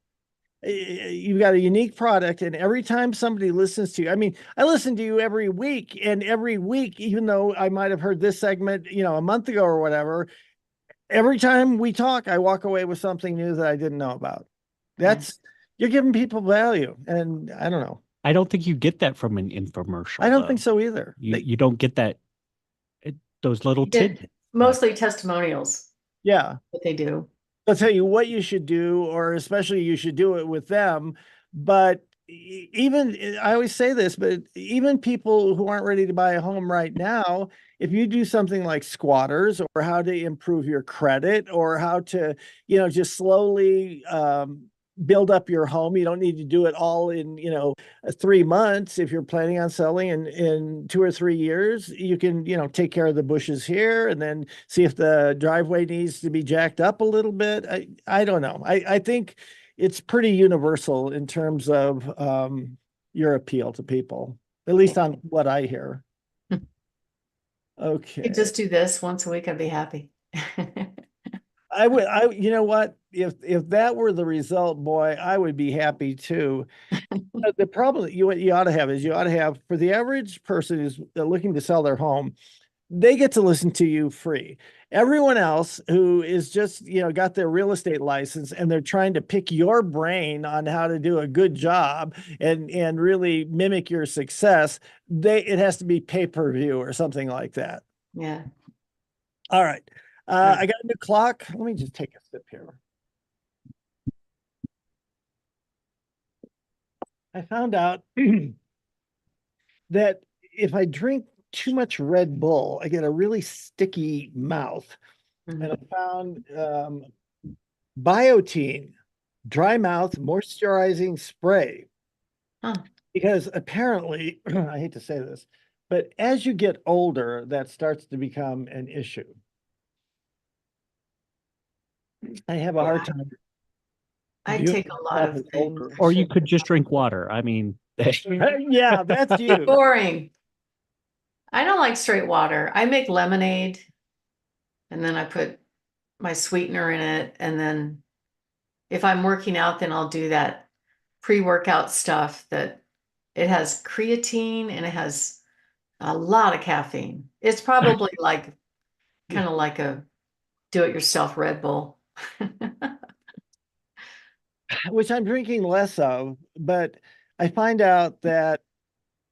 You've got a unique product, and every time somebody listens to you, I mean, I listen to you every week, and every week, even though I might have heard this segment, a month ago or whatever, every time we talk, I walk away with something new that I didn't know about. That's You're giving people value, and I don't know. I don't think you get that from an infomercial. I don't though. think so either. You don't get that those little tidbits. Mostly testimonials, Yeah. what they do. They'll tell you what you should do, or especially you should do it with them. But even, I always say this, but even people who aren't ready to buy a home right now, if you do something like squatters or how to improve your credit or how to, just slowly build up your home, you don't need to do it all in, 3 months. If you're planning on selling in 2 or 3 years, you can, take care of the bushes here and then see if the driveway needs to be jacked up a little bit. I don't know. I think it's pretty universal in terms of your appeal to people, at least on what I hear. Okay. You just do this once a week, I'd be happy. You know what? If that were the result, boy, I would be happy too. The problem what you ought to have is you ought to have, for the average person who's looking to sell their home, they get to listen to you free. Everyone else who is just, got their real estate license and they're trying to pick your brain on how to do a good job and really mimic your success, it has to be pay-per-view or something like that. Yeah. All right. I got a new clock. Let me just take a sip here. I found out that if I drink too much Red Bull, I get a really sticky mouth. Mhm. And I found Biotine dry mouth moisturizing spray. Huh. Because apparently, I hate to say this, but as you get older, that starts to become an issue. I have a hard time. I viewing take a lot of myself as things. older. Or you could just drink water. I mean, Yeah, that's you. Boring. I don't like straight water. I make lemonade and then I put my sweetener in it. And then if I'm working out, then I'll do that pre-workout stuff that it has creatine and it has a lot of caffeine. It's probably like kind of like a do-it-yourself Red Bull. Which I'm drinking less of, but I find out that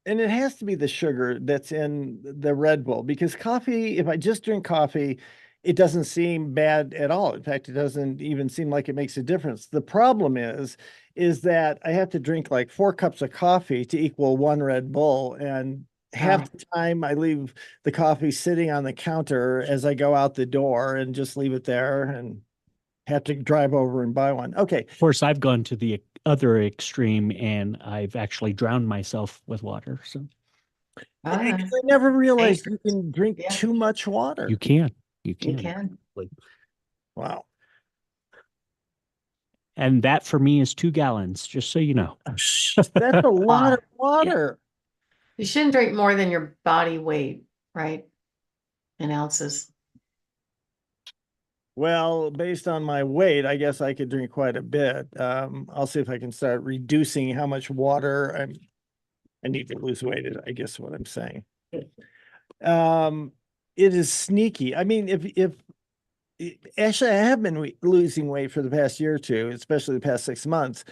And it has to be the sugar that's in the Red Bull, because coffee, if I just drink coffee, it doesn't seem bad at all. In fact, it doesn't even seem like it makes a difference. The problem is that I have to drink like 4 cups of coffee to equal 1 Red Bull. And half the time I leave the coffee sitting on the counter as I go out the door and just leave it there and have to drive over and buy one. Okay. Of course, I've gone to the other extreme and I've actually drowned myself with water. So I never realized you dangerous. can drink Yeah. too much water. you can. You can. Wow. And that for me is 2 gallons, just so you know. That's a lot of water. You shouldn't drink more than your body weight, right? In ounces. Well, based on my weight, I guess I could drink quite a bit. I'll see if I can start reducing how much water I need to lose weight, I guess what I'm saying. It is sneaky. I mean, if actually I have been losing weight for the past year or two, especially the past 6 months.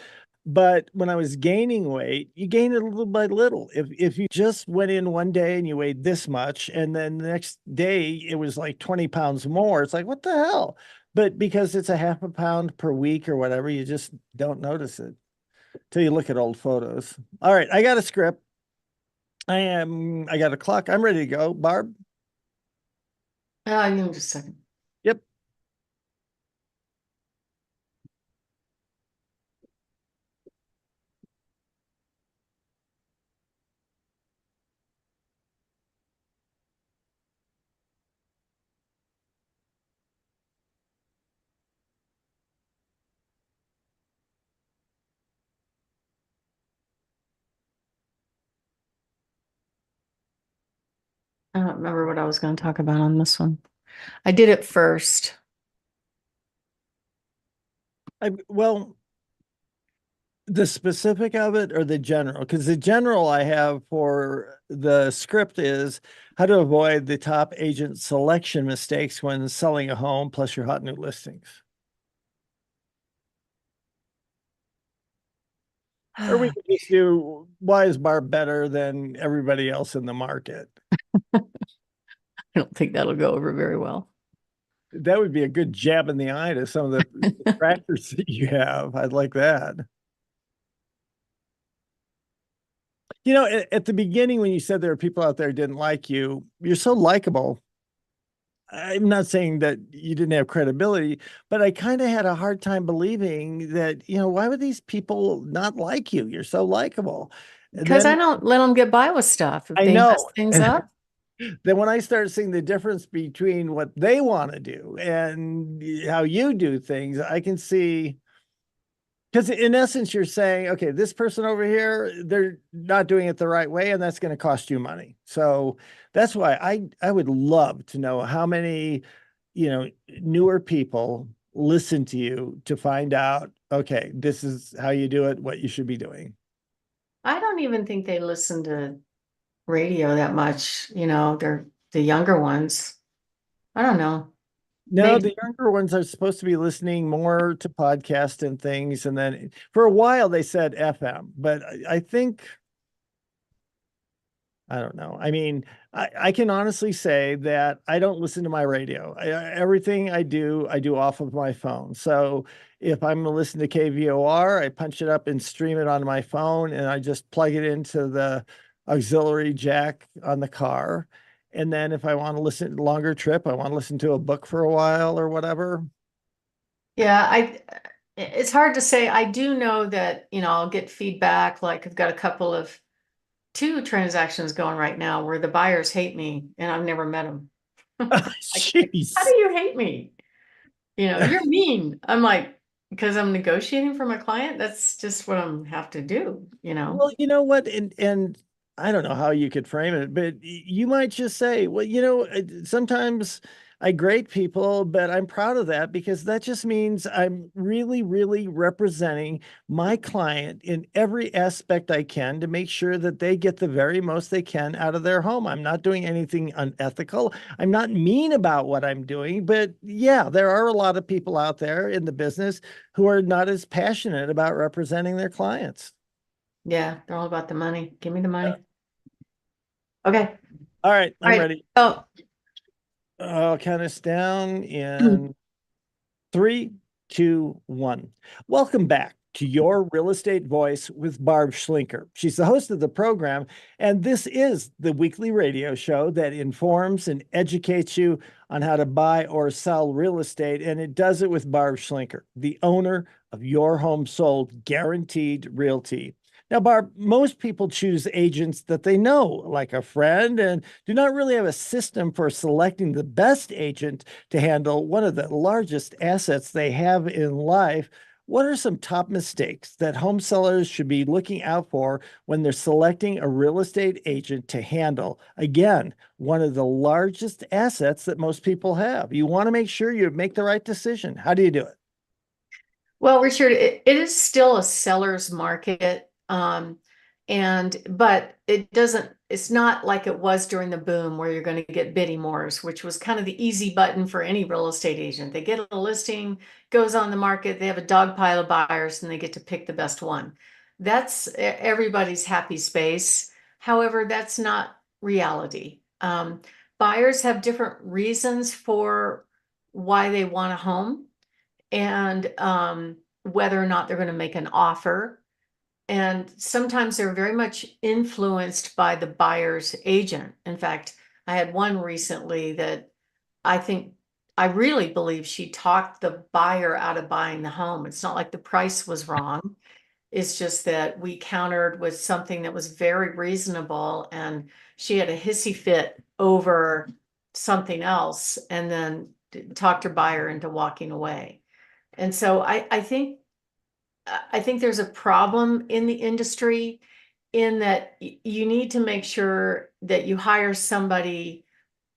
But when I was gaining weight, you gain it little by little. If you just went in one day and you weighed this much, and then the next day it was like 20 pounds more, it's like, what the hell? But because it's a half a pound per week or whatever, you just don't notice it till you look at old photos. All right, I got a script. I got a clock. I'm ready to go. Barb? Give me just a second. Yep. I don't remember what I was going to talk about on this one. I did it first. Well, the specific of it or the general? Because the general I have for the script is how to avoid the top agent selection mistakes when selling a home, plus your hot new listings. Or we could just do, why is Barb better than everybody else in the market? I don't think that'll go over very well. That would be a good jab in the eye to some of the detractors that you have. I'd like that. You know, at the beginning, when you said there were people out there who didn't like you, you're so likable. I'm not saying that you didn't have credibility, but I kind of had a hard time believing that, why would these people not like you? You're so likable. Because I don't let them get by with stuff if I they mess know. things up. Then when I start seeing the difference between what they want to do and how you do things, I can see. Because in essence, you're saying, okay, this person over here, they're not doing it the right way, and that's going to cost you money. So that's why I would love to know how many, newer people listen to you to find out, okay, this is how you do it, what you should be doing. I don't even think they listen to radio that much. They're the younger ones. I don't know. No, Maybe. the younger ones are supposed to be listening more to podcasts and things. And then for a while they said FM, but I think, I don't know. I mean, I can honestly say that I don't listen to my radio. Everything I do off of my phone. So if I'm going to listen to KVOR, I punch it up and stream it on my phone, and I just plug it into the auxiliary jack on the car. And then if I want to listen longer trip, I want to listen to a book for a while or whatever. Yeah, it's hard to say. I do know that, I'll get feedback. Like I've got a couple of 2 transactions going right now where the buyers hate me and I've never met them. Jeez. How do you hate me? You're mean. I'm like, because I'm negotiating for my client. That's just what I'm have to do, Well, you know what? And I don't know how you could frame it, but you might just say, well, sometimes I grade people, but I'm proud of that because that just means I'm really, really representing my client in every aspect I can to make sure that they get the very most they can out of their home. I'm not doing anything unethical. I'm not mean about what I'm doing, but yeah, there are a lot of people out there in the business who are not as passionate about representing their clients. Yeah, they're all about the money. Give me the money. Okay. All right, All I'm right. ready. Oh, I'll count us down in 3, 2, 1. Welcome back to Your Real Estate Voice with Barb Schlinker. She's the host of the program, and this is the weekly radio show that informs and educates you on how to buy or sell real estate. And it does it with Barb Schlinker, the owner of Your Home Sold Guaranteed Realty. Now, Barb, most people choose agents that they know, like a friend, and do not really have a system for selecting the best agent to handle one of the largest assets they have in life. What are some top mistakes that home sellers should be looking out for when they're selecting a real estate agent to handle, again, one of the largest assets that most people have? You want to make sure you make the right decision. How do you do it? well, Richard, it is still a seller's market. But it's not like it was during the boom where you're going to get bidding wars, which was kind of the easy button for any real estate agent. They get a listing, goes on the market, they have a dog pile of buyers, and they get to pick the best one. That's everybody's happy space. However, that's not reality. Buyers have different reasons for why they want a home and whether or not they're going to make an offer. And sometimes they're very much influenced by the buyer's agent. In fact, I had one recently that I think I really believe she talked the buyer out of buying the home. It's not like the price was wrong. It's just that we countered with something that was very reasonable, and she had a hissy fit over something else and then talked her buyer into walking away. And so I think there's a problem in the industry in that you need to make sure that you hire somebody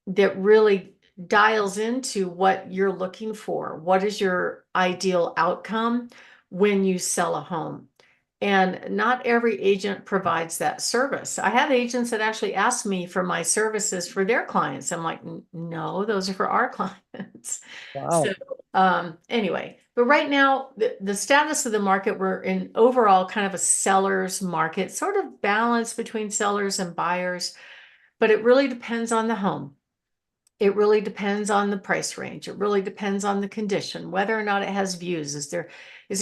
that really dials into what you're looking for. What is your ideal outcome when you sell a home? And not every agent provides that service. I have agents that actually ask me for my services for their clients. I'm like, no, those are for our clients. So Wow. anyway, but right now, the status of the market, we're in overall kind of a seller's market, sort of balance between sellers and buyers, but it really depends on the home. It really depends on the price range. It really depends on the condition, whether or not it has views. Is there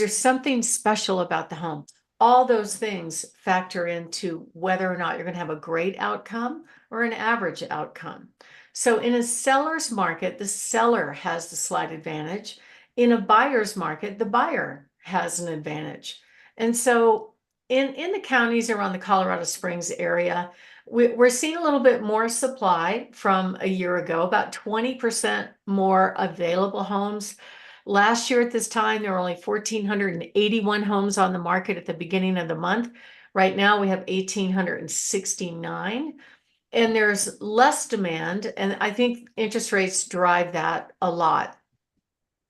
something special about the home? All those things factor into whether or not you're going to have a great outcome or an average outcome. So in a seller's market, the seller has the slight advantage. In a buyer's market, the buyer has an advantage. And so in the counties around the Colorado Springs area, we're seeing a little bit more supply from a year ago, about 20% more available homes. Last year at this time, there were only 1,481 homes on the market at the beginning of the month. Right now, we have 1,869, and there's less demand. And I think interest rates drive that a lot.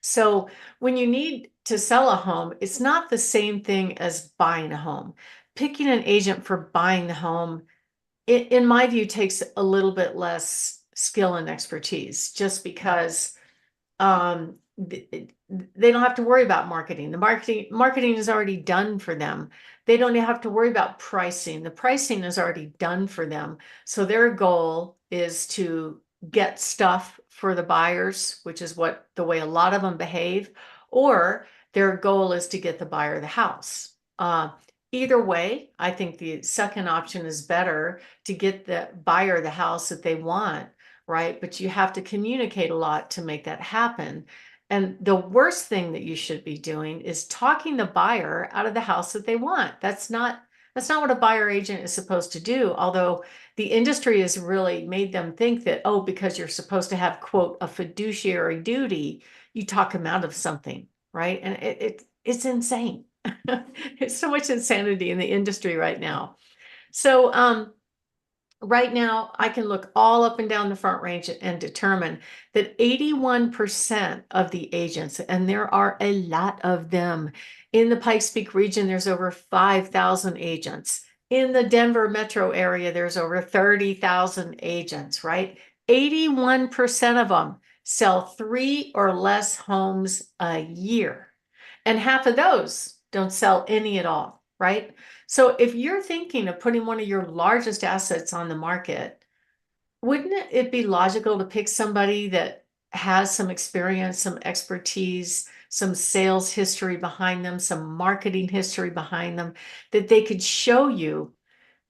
So when you need to sell a home, it's not the same thing as buying a home. Picking an agent for buying the home, in my view, takes a little bit less skill and expertise just because they don't have to worry about marketing. The marketing is already done for them. They don't have to worry about pricing. The pricing is already done for them. So their goal is to get stuff for the buyers, which is the way a lot of them behave, or their goal is to get the buyer the house. Either way, I think the second option is better, to get the buyer the house that they want, right? But you have to communicate a lot to make that happen. And the worst thing that you should be doing is talking the buyer out of the house that they want. That's not what a buyer agent is supposed to do. Although the industry has really made them think that, oh, because you're supposed to have, quote, a fiduciary duty, you talk them out of something, right? And it's insane. There's so much insanity in the industry right now. So right now, I can look all up and down the Front Range and determine that 81% of the agents, and there are a lot of them, in the Pikes Peak region, there's over 5,000 agents. In the Denver metro area, there's over 30,000 agents, right? 81% of them sell 3 or less homes a year, and half of those don't sell any at all, right? So if you're thinking of putting one of your largest assets on the market, wouldn't it be logical to pick somebody that has some experience, some expertise, some sales history behind them, some marketing history behind them, that they could show you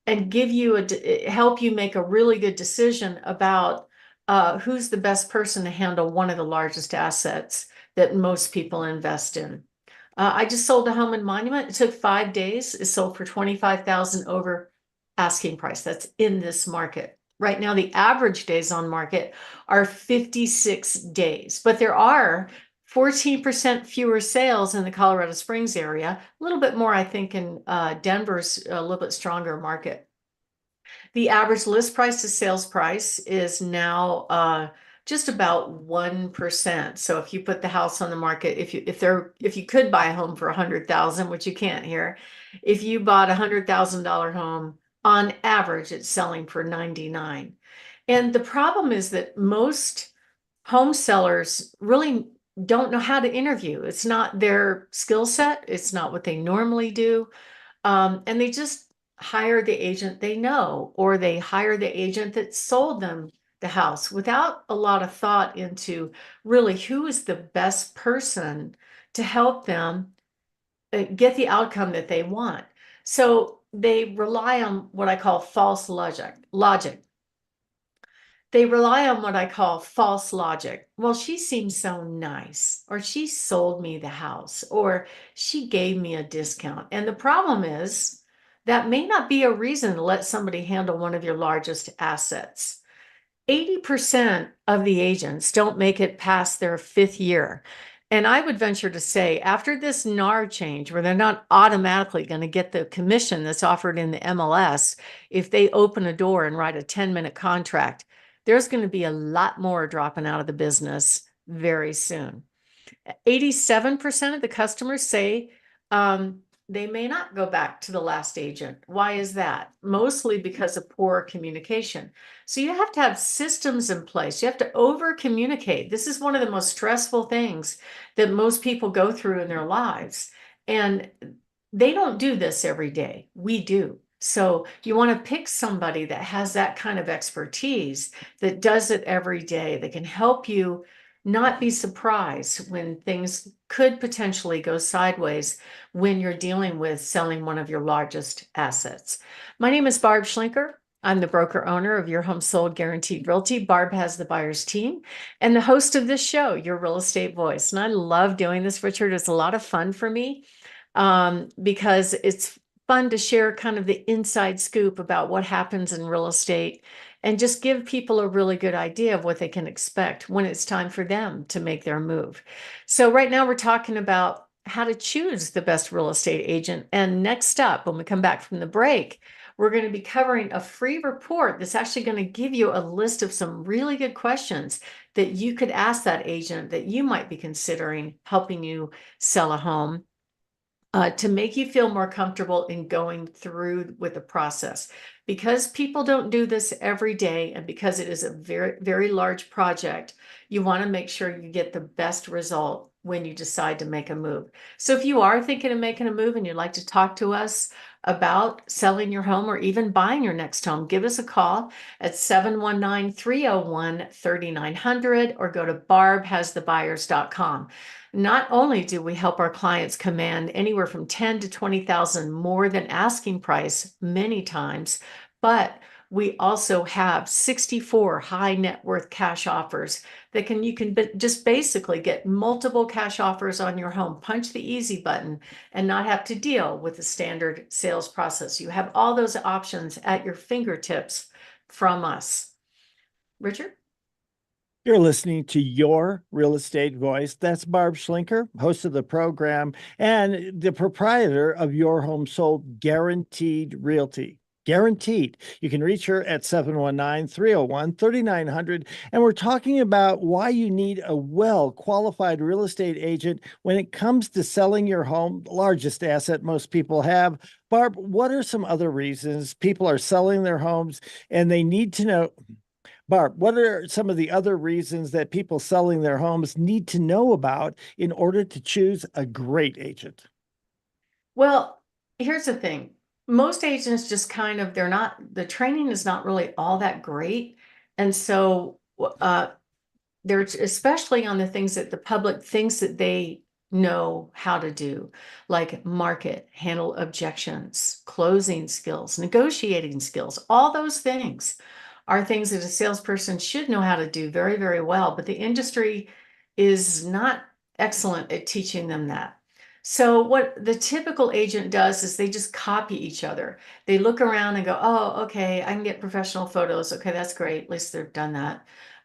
and give you help you make a really good decision about who's the best person to handle one of the largest assets that most people invest in. I just sold a home in Monument. It took 5 days. It sold for 25,000 over asking price. That's in this market. Right now, the average days on market are 56 days, but there are 14% fewer sales in the Colorado Springs area. A little bit more, I think, in Denver's a little bit stronger market. The average list price to sales price is now just about 1%. So if you put the house on the market, if you could buy a home for 100,000, which you can't here, if you bought $100,000 home, on average, it's selling for 99. And the problem is that most home sellers really don't know how to interview. It's not their skill set. It's not what they normally do. And they just hire the agent they know, or they hire the agent that sold them the house without a lot of thought into really who is the best person to help them get the outcome that they want. So they rely on what I call false logic. They rely on what I call false logic. Well, she seems so nice, or she sold me the house, or she gave me a discount. And the problem is that may not be a reason to let somebody handle one of your largest assets. 80% of the agents don't make it past their 5th year. And I would venture to say, after this NAR change, where they're not automatically going to get the commission that's offered in the MLS, if they open a door and write a 10-minute contract, there's going to be a lot more dropping out of the business very soon. 87% of the customers say they may not go back to the last agent. Why is that? Mostly because of poor communication. So you have to have systems in place. You have to over communicate. This is one of the most stressful things that most people go through in their lives. And they don't do this every day. We do. So you want to pick somebody that has that kind of expertise, that does it every day, that can help you not be surprised when things could potentially go sideways when you're dealing with selling one of your largest assets. My name is Barb Schlinker. I'm the broker owner of Your Home Sold Guaranteed Realty. Barb has the buyer's team and the host of this show, Your Real Estate Voice. And I love doing this, Richard. It's a lot of fun for me because it's fun to share kind of the inside scoop about what happens in real estate and just give people a really good idea of what they can expect when it's time for them to make their move. So right now we're talking about how to choose the best real estate agent. And next up, when we come back from the break, we're going to be covering a free report that's actually going to give you a list of some really good questions that you could ask that agent that you might be considering helping you sell a home. To make you feel more comfortable in going through with the process. Because people don't do this every day, and because it is a very, very large project, you want to make sure you get the best result when you decide to make a move. So if you are thinking of making a move and you'd like to talk to us about selling your home or even buying your next home, give us a call at 719-301-3900 or go to barbhasthebuyers.com. Not only do we help our clients command anywhere from 10 to 20,000 more than asking price many times, but we also have 64 high net worth cash offers that you can just basically get multiple cash offers on your home, punch the easy button and not have to deal with the standard sales process. You have all those options at your fingertips from us. Richard? You're listening to Your Real Estate Voice. That's Barb Schlinker, host of the program and the proprietor of Your Home Sold Guaranteed Realty. Guaranteed. You can reach her at 719-301-3900. And we're talking about why you need a well-qualified real estate agent when it comes to selling your home, the largest asset most people have. Barb, what are some other reasons people are selling their homes and they need to know? Barb, what are some of the other reasons that people selling their homes need to know about in order to choose a great agent? Well, here's the thing. Most agents just the training is not really all that great. And so there's especially on the things that the public thinks that they know how to do, like market, handle objections, closing skills, negotiating skills. All those things are things that a salesperson should know how to do very, very well, but the industry is not excellent at teaching them that. So what the typical agent does is they just copy each other. They look around and go, oh, okay, I can get professional photos. Okay, that's great. At least they've done that.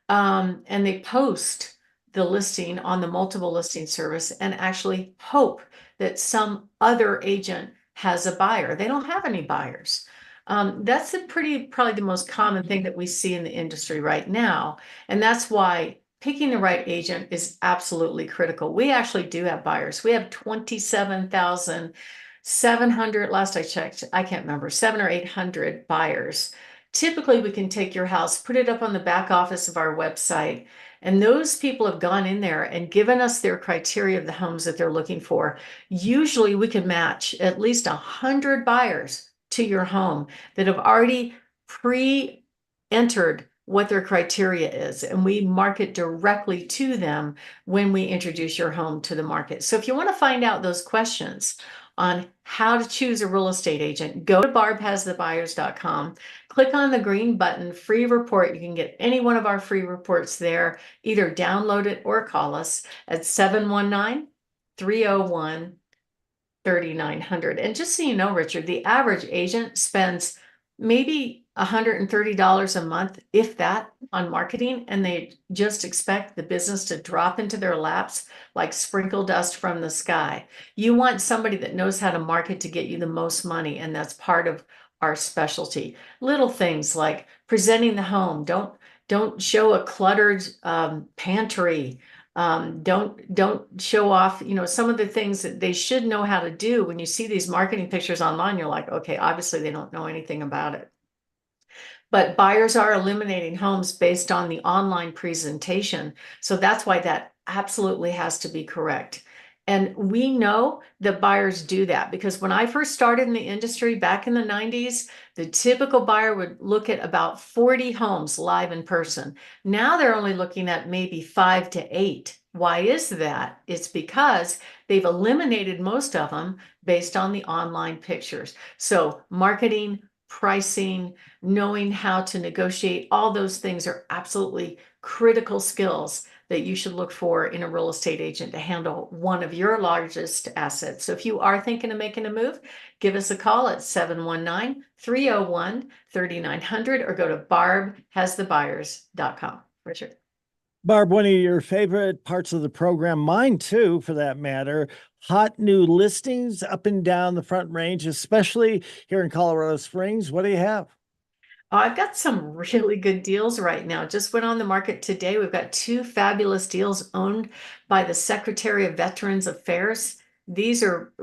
And they post the listing on the multiple listing service and actually hope that some other agent has a buyer. They don't have any buyers. That's probably the most common thing that we see in the industry right now. And that's why picking the right agent is absolutely critical. We actually do have buyers. We have 27,700, last I checked, I can't remember, 700 or 800 buyers. Typically, we can take your house, put it up on the back office of our website, and those people have gone in there and given us their criteria of the homes that they're looking for. Usually, we can match at least 100 buyers to your home that have already pre-entered what their criteria is, and we market directly to them when we introduce your home to the market. So if you want to find out those questions on how to choose a real estate agent, go to barbhasthebuyers.com, click on the green button, free report. You can get any one of our free reports there, either download it or call us at 719-301-3900. And just so you know, Richard, the average agent spends maybe $130 a month, if that, on marketing, and they just expect the business to drop into their laps like sprinkle dust from the sky. You want somebody that knows how to market to get you the most money, and that's part of our specialty. Little things like presenting the home. Don't show a cluttered pantry. Don't show off, some of the things that they should know how to do. When you see these marketing pictures online, you're like, okay, obviously they don't know anything about it. But buyers are eliminating homes based on the online presentation. So that's why that absolutely has to be correct. And we know that buyers do that because when I first started in the industry back in the 90s, the typical buyer would look at about 40 homes live in person. Now they're only looking at maybe 5 to 8. Why is that? It's because they've eliminated most of them based on the online pictures. So marketing, pricing, knowing how to negotiate, all those things are absolutely critical skills that you should look for in a real estate agent to handle one of your largest assets. So if you are thinking of making a move, give us a call at 719-301-3900 or go to barbhasthebuyers.com. Richard. Barb, one of your favorite parts of the program, mine too, for that matter, hot new listings up and down the Front Range, especially here in Colorado Springs. What do you have? I've got some really good deals right now. Just went on the market today. We've got 2 fabulous deals owned by the Secretary of Veterans Affairs. These are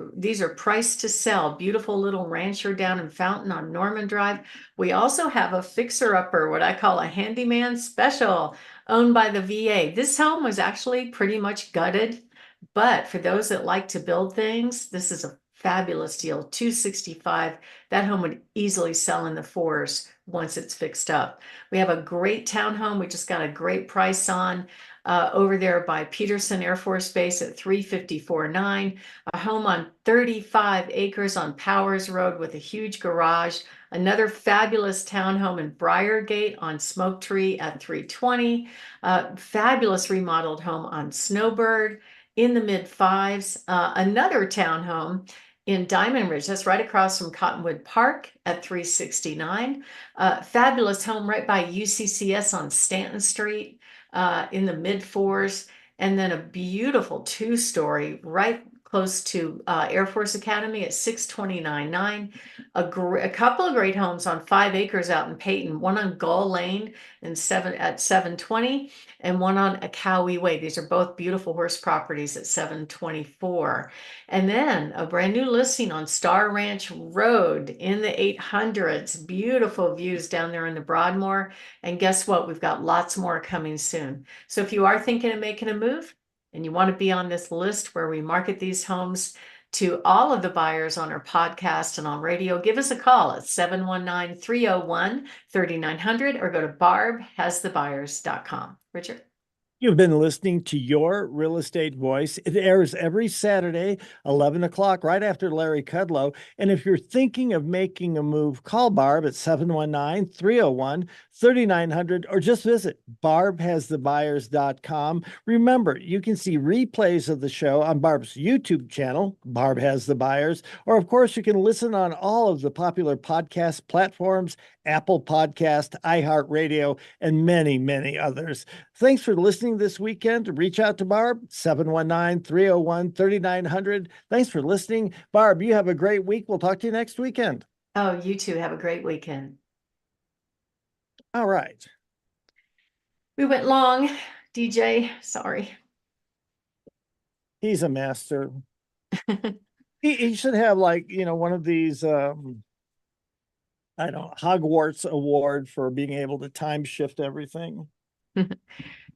priced to sell. Beautiful little rancher down in Fountain on Norman Drive. We also have a fixer-upper, what I call a handyman special, owned by the VA. This home was actually pretty much gutted, but for those that like to build things, this is a fabulous deal. $265. That home would easily sell in the 4s once it's fixed up. We have a great townhome. We just got a great price on over there by Peterson Air Force Base at $354,900. A home on 35 acres on Powers Road with a huge garage. Another fabulous townhome in Briargate on Smoke Tree at $320,000. Fabulous remodeled home on Snowbird in the mid-5s. Another townhome in Diamond Ridge, that's right across from Cottonwood Park at $369,000. Fabulous home right by UCCS on Stanton Street in the mid-4s. And then a beautiful 2-story right close to Air Force Academy at $629,900. A couple of great homes on 5 acres out in Peyton, one on Gull Lane at $720,000 and one on Acowee Way. These are both beautiful horse properties at $724,000. And then a brand new listing on Star Ranch Road in the 800s. Beautiful views down there in the Broadmoor. And guess what? We've got lots more coming soon. So if you are thinking of making a move and you want to be on this list where we market these homes to all of the buyers on our podcast and on radio, give us a call at 719-301-3900 or go to barbhasthebuyers.com. Richard? You've been listening to Your Real Estate Voice. It airs every Saturday, 11 o'clock, right after Larry Kudlow. And if you're thinking of making a move, call Barb at 719-301-3900 or just visit barbhasthebuyers.com. Remember, you can see replays of the show on Barb's YouTube channel, Barb Has the Buyers, or of course, you can listen on all of the popular podcast platforms, Apple Podcast, iHeartRadio, and many, many others. Thanks for listening this weekend. Reach out to Barb, 719-301-3900. Thanks for listening. Barb, you have a great week. We'll talk to you next weekend. Oh, you too. Have a great weekend. All right. We went long, DJ. Sorry. He's a master. He should have one of these, I don't know, Hogwarts award for being able to time shift everything.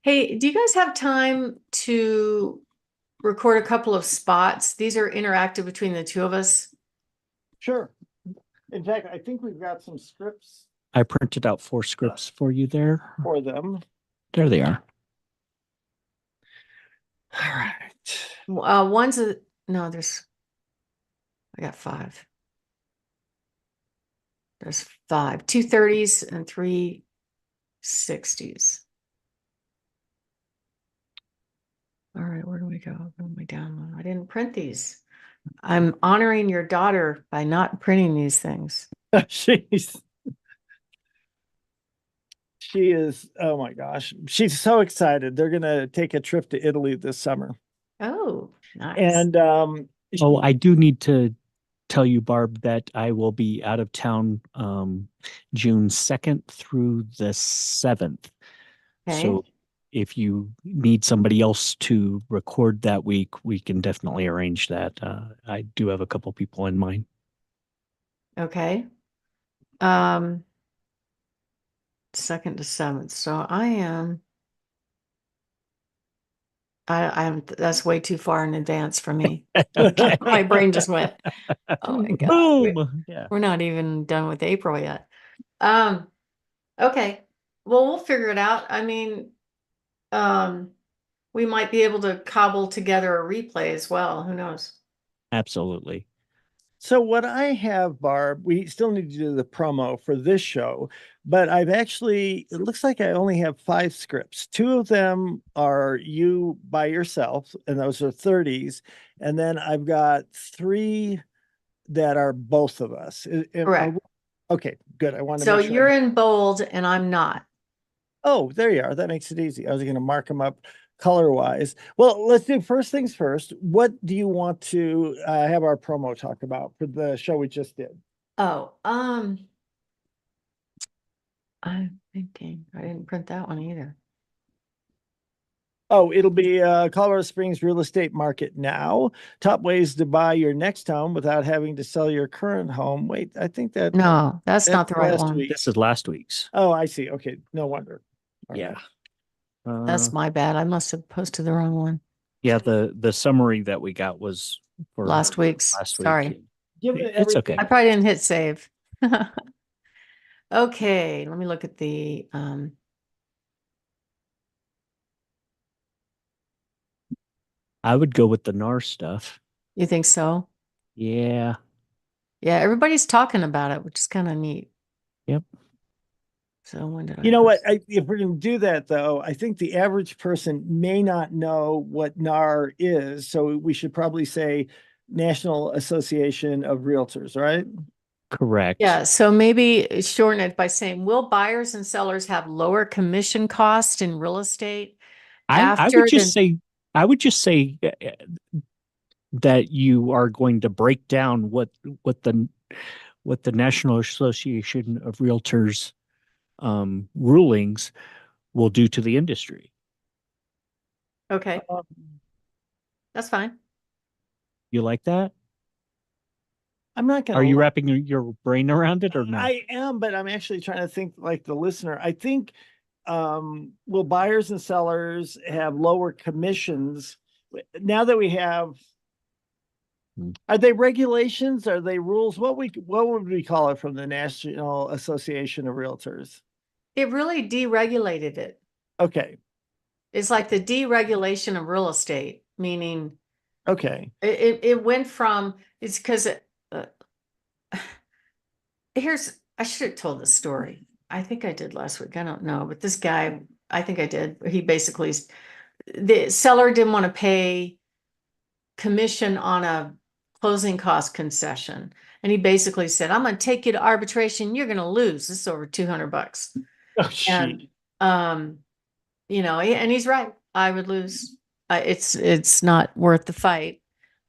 Hey, do you guys have time to record a couple of spots? These are interactive between the two of us. Sure. In fact, I think we've got some scripts I printed out 4 scripts for you there. for them. There they are. All right. One's I got 5. There's 5, 2 30s and 3 60s. All right, where do we go? Where do we download? I didn't print these. I'm honoring your daughter by not printing these things. She is, oh my gosh, she's so excited. They're gonna take a trip to Italy this summer. Oh, nice. And Oh, I do need to tell you, Barb, that I will be out of town June 2nd through the 7th. Okay. So if you need somebody else to record that week, we can definitely arrange that. I do have a couple people in mind. Okay. 2nd to 7th. So I'm that's way too far in advance for me. Okay. My brain just went, oh my God. Boom. Yeah. We're not even done with April yet. Okay. Well, we'll figure it out. I mean, we might be able to cobble together a replay as well. Who knows? Absolutely. so what I have, Barb, we still need to do the promo for this show, but it looks like I only have 5 scripts. 2 of them are you by yourself, and those are 30s. And then I've got 3 that are both of us. Correct. Okay, good. I want to So make sure. you're in bold and I'm not. Oh, there you are. That makes it easy. I was going to mark them up color wise. Well, let's do first things first. What do you want to have our promo talk about for the show we just did? Oh, I'm thinking I didn't print that one either. Oh, it'll be Colorado Springs real estate market now. Top ways to buy your next home without having to sell your current home. Wait, I think No, that's not the right last one. week. This is last week's. Oh, I see. Okay, no wonder. All Yeah. right. That's my bad. I must have posted the wrong one. Yeah, the summary that we got was for Last week's. last week. Sorry. Give it It's everything. okay. I probably didn't hit save. Okay, let me look at the I would go with the NAR stuff. you think so? Yeah. Yeah, everybody's talking about it, which is kind of neat. Yep. So when did I You know what? post? If we're going to do that, though, I think the average person may not know what NAR is. So we should probably say National Association of Realtors, right? Correct. Yeah, so maybe shorten it by saying, will buyers and sellers have lower commission cost in real estate I after would just say that you are going to break down what the National Association of Realtors rulings will do to the industry. Okay, that's fine. You like that? I'm not going to. Are you wrapping your brain around it or not? I am, but I'm actually trying to think like the listener. I think, will buyers and sellers have lower commissions now that we have Are they regulations? Are they rules? What would we call it from the National Association of Realtors? It really deregulated it. Okay. It's like the deregulation of real estate, meaning Okay. it went from, it's because I should have told the story. I think I did last week. I don't know, but this guy, I think I did. He basically, the seller didn't want to pay commission on a closing cost concession. And he basically said, I'm going to take you to arbitration. You're going to lose. This is over $200. Oh, And, shit. and he's right. I would lose. It's not worth the fight.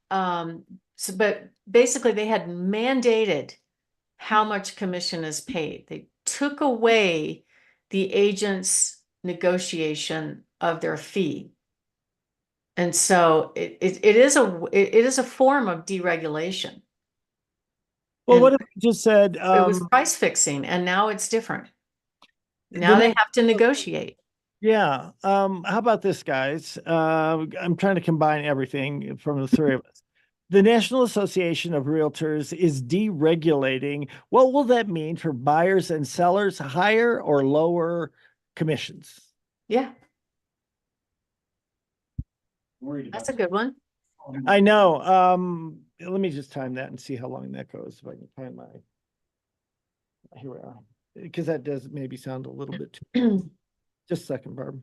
But basically they had mandated how much commission is paid. They took away the agent's negotiation of their fee. And so it is a form of deregulation. Well, And what if we just said, it was price fixing, and now it's different. Now the they have to negotiate. yeah. How about this, guys? I'm trying to combine everything from the three of us. The National Association of Realtors is deregulating. What will that mean for buyers and sellers? Higher or lower commissions? Yeah, Worried that's a good one. I know. Let me just time that and see how long that goes. If I can find my, here we are. Because that does maybe sound a little bit too. Just a second, Barb.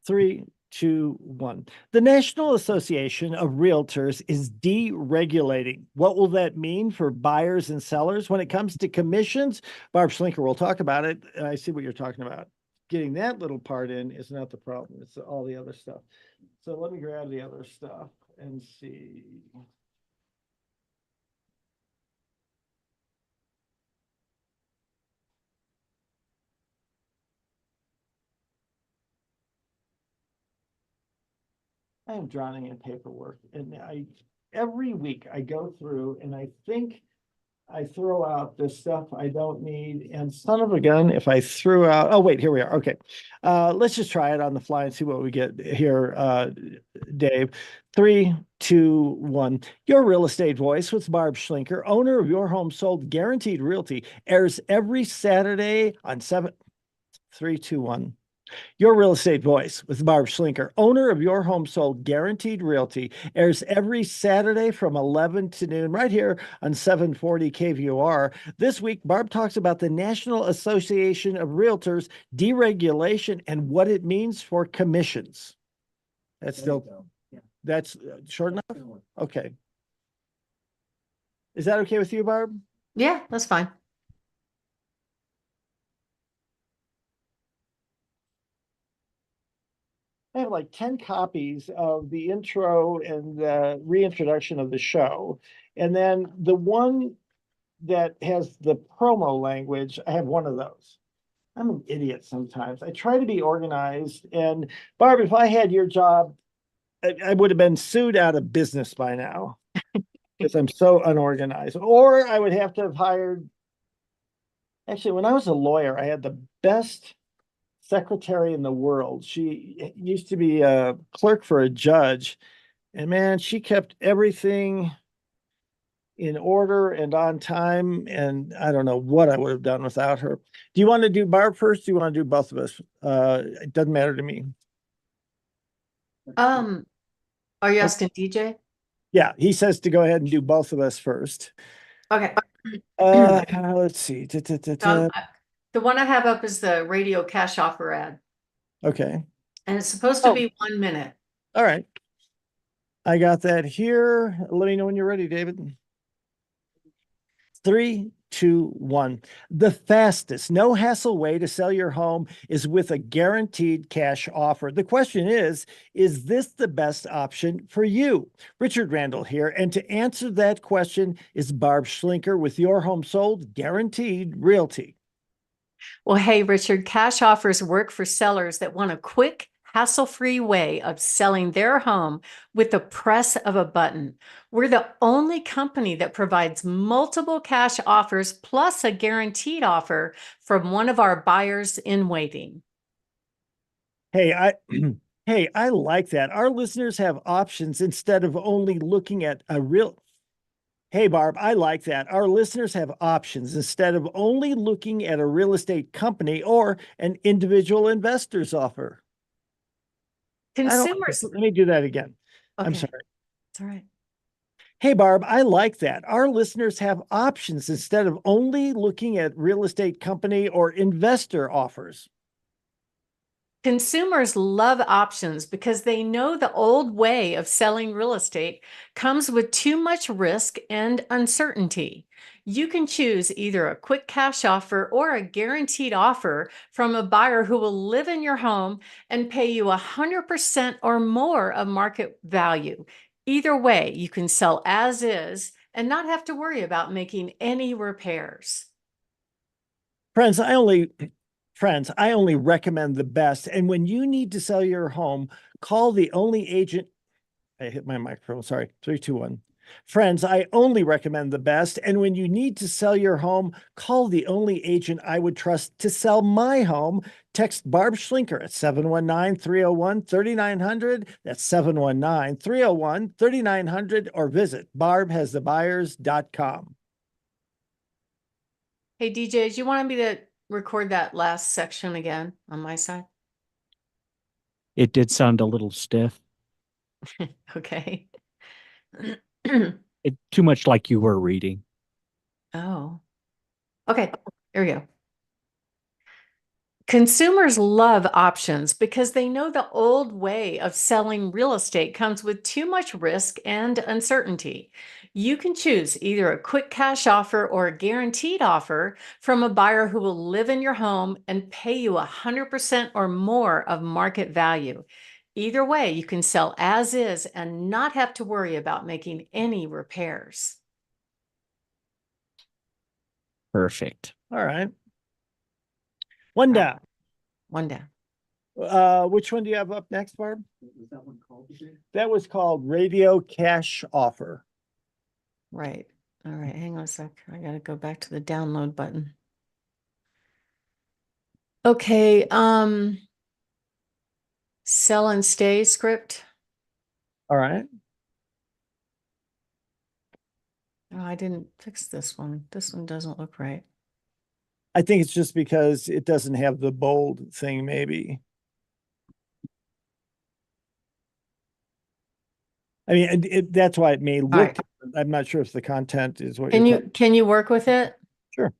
3, 2, 1. The National Association of Realtors is deregulating. What will that mean for buyers and sellers when it comes to commissions? Barb Schlinker will talk about it. I see what you're talking about. Getting that little part in is not the problem. It's all the other stuff. So let me grab the other stuff and see. I am drowning in paperwork, and every week I go through and I think I throw out the stuff I don't need, and son of a gun, if I threw out, oh wait, here we are. Okay. Let's just try it on the fly and see what we get here, Dave. 3, 2, 1. Your Real Estate Voice with Barb Schlinker, owner of Your Home Sold Guaranteed Realty, airs every Saturday on 7, 3, 2, 1. Your Real Estate Voice with Barb Schlinker, owner of Your Home Sold Guaranteed Realty, airs every Saturday from 11 to noon right here on 740 KVOR. This week, Barb talks about the National Association of Realtors deregulation and what it means for commissions. That's still, that's short enough? Okay. Is that okay with you, Barb? Yeah, that's fine. I have like 10 copies of the intro and the reintroduction of the show. And then the one that has the promo language, I have one of those. I'm an idiot sometimes. I try to be organized. And Barb, if I had your job, I would have been sued out of business by now because I'm so unorganized. Or I would have to have hired. Actually, when I was a lawyer, I had the best secretary in the world. She used to be a clerk for a judge, and man, she kept everything in order and on time. And I don't know what I would have done without her. Do you want to do Barb first? Do you want to do both of us? It doesn't matter to me. Are you asking DJ? Yeah, he says to go ahead and do both of us first. Okay. Let's see. The one I have up is the radio cash offer ad, Okay. and it's supposed to be 1 minute. All right. I got that here. Let me know when you're ready, David. 3, 2, 1. The fastest, no hassle way to sell your home is with a guaranteed cash offer. The question is this the best option for you? Richard Randall here. And to answer that question is Barb Schlinker with Your Home Sold Guaranteed Realty. Well, hey, Richard, cash offers work for sellers that want a quick, hassle-free way of selling their home with the press of a button. We're the only company that provides multiple cash offers plus a guaranteed offer from one of our buyers in waiting. Hey, Hey, I like that. Our listeners have options instead of only looking at a real. Hey, Barb, I like that. Our listeners have options instead of only looking at a real estate company or an individual investor's offer. I don't, Consumers, let me do that again. I'm okay, sorry. it's all right. Hey, Barb, I like that. Our listeners have options instead of only looking at real estate company or investor offers. Consumers love options because they know the old way of selling real estate comes with too much risk and uncertainty. You can choose either a quick cash offer or a guaranteed offer from a buyer who will live in your home and pay you 100% or more of market value. Either way, you can sell as is and not have to worry about making any repairs. Friends, I only recommend the best. And when you need to sell your home, call the only agent. I hit my microphone. Sorry. 3, 2, 1. Friends, I only recommend the best. And when you need to sell your home, call the only agent I would trust to sell my home. Text Barb Schlinker at 719-301-3900. That's 719-301-3900, or visit barbhasthebuyers.com. Hey, DJ, do you want me to record that last section again on my side? It did sound a little stiff. Okay. Too much like you were reading. Oh, okay. Here we go. Consumers love options because they know the old way of selling real estate comes with too much risk and uncertainty. You can choose either a quick cash offer or a guaranteed offer from a buyer who will live in your home and pay you 100% or more of market value. Either way, you can sell as is and not have to worry about making any repairs. Perfect. All right. One down. One down. Which one do you have up next, Barb? That was called Radio Cash Offer. Right. All right. Hang on a sec. I got to go back to the download button. Okay. Sell and stay script. All right. Oh, I didn't fix this one. This one doesn't look right. I think it's just because it doesn't have the bold thing, maybe. I mean, that's why it may look right. different. I'm not sure if the content is what Can you're you work with it? Sure.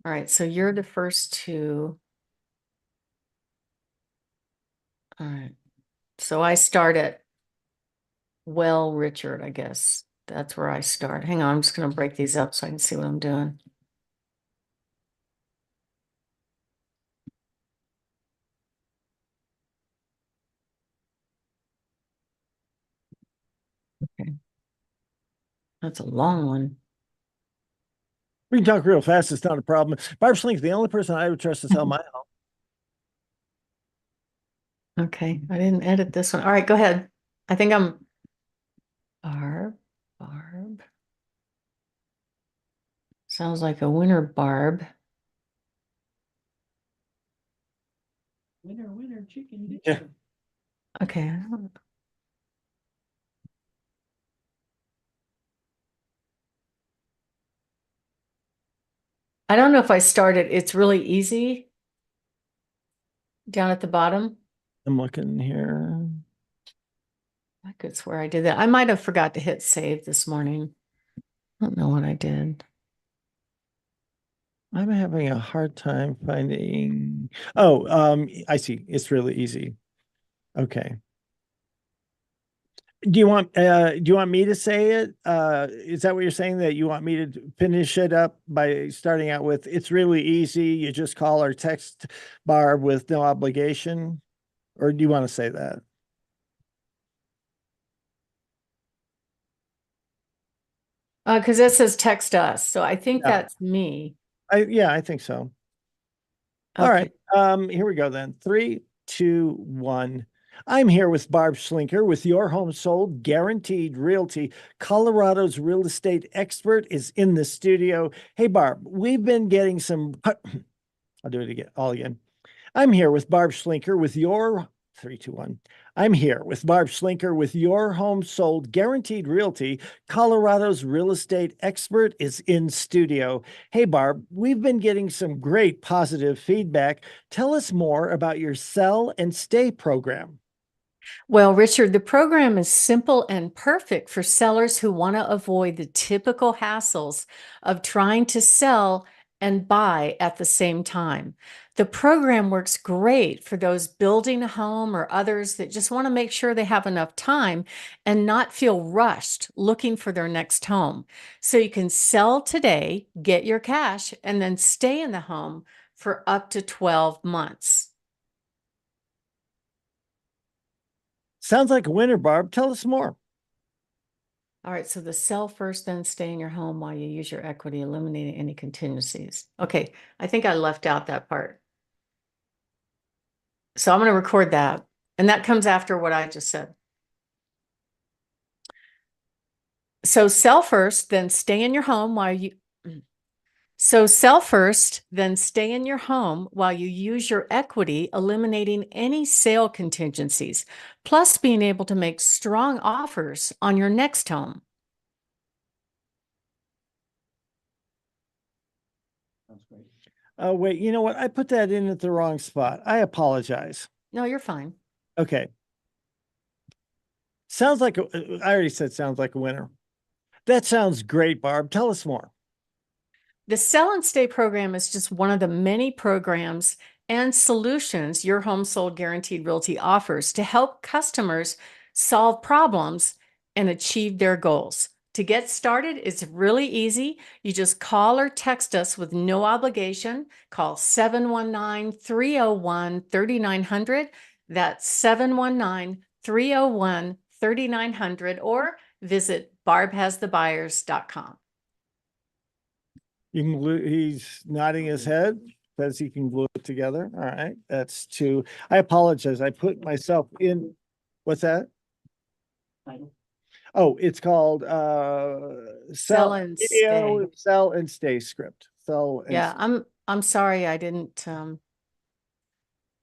All right. So you're the first two. All right. So I start at well, Richard, I guess. That's where I start. Hang on. I'm just going to break these up so I can see what I'm doing. Okay. That's a long one. We can talk real fast. It's not a problem. Barb Schlink's the only person I would trust to sell my home. Okay. I didn't edit this one. All right. Go ahead. I think I'm Barb. Sounds like a winner, Barb. Winner, chicken dinner. Yeah. Okay. I don't know if I started. It's really easy down at the bottom. I'm looking here. I could swear I did that. I might have forgot to hit save this morning. I don't know what I did. I'm having a hard time finding. Oh, I see. It's really easy. Okay. Do you want me to say it? Is that what you're saying, that you want me to finish it up by starting out with it's really easy, you just call or text Barb with no obligation? Or do you want to say that? Because it says text us. So I think Yeah. that's me. Yeah, I think so. All Okay. right. Here we go then. 3, 2, 1. I'm here with Barb Schlinker with Your Home Sold Guaranteed Realty. Colorado's real estate expert is in the studio. Hey, Barb, we've been getting some. I'll do it again, all again. I'm here with Barb Schlinker with your 321. I'm here with Barb Schlinker with your home sold guaranteed realty. Colorado's real estate expert is in studio. Hey, Barb, we've been getting some great positive feedback. Tell us more about your sell and stay program. Well, Richard, the program is simple and perfect for sellers who want to avoid the typical hassles of trying to sell and buy at the same time. The program works great for those building a home or others that just want to make sure they have enough time and not feel rushed looking for their next home. So you can sell today, get your cash, and then stay in the home for up to 12 months. Sounds like a winner, Barb. Tell us more. All right, so the sell first, then stay in your home while you use your equity, eliminating any contingencies. Okay, I think I left out that part. So I'm going to record that. And that comes after what I just said. So sell first, then stay in your home while you sell first, then stay in your home while you use your equity, eliminating any sale contingencies, plus being able to make strong offers on your next home. Sounds great. Oh, wait, you know what? I put that in at the wrong spot. I apologize. No, you're fine. Okay. Sounds like I already said sounds like a winner. That sounds great, Barb. Tell us more. The Sell and Stay program is just one of the many programs and solutions Your Home Sold Guaranteed Realty offers to help customers solve problems and achieve their goals. To get started, it's really easy. You just call or text us with no obligation. Call 719-301-3900. That's 719-301-3900, or visit barbhasthebuyers.com. You can glue, he's nodding his head, says he can glue it together. All right. That's two. I apologize. I put myself in. What's that? Title. Oh, it's called Sell and video, Stay. sell and stay script. Sell and Yeah, I'm sorry I didn't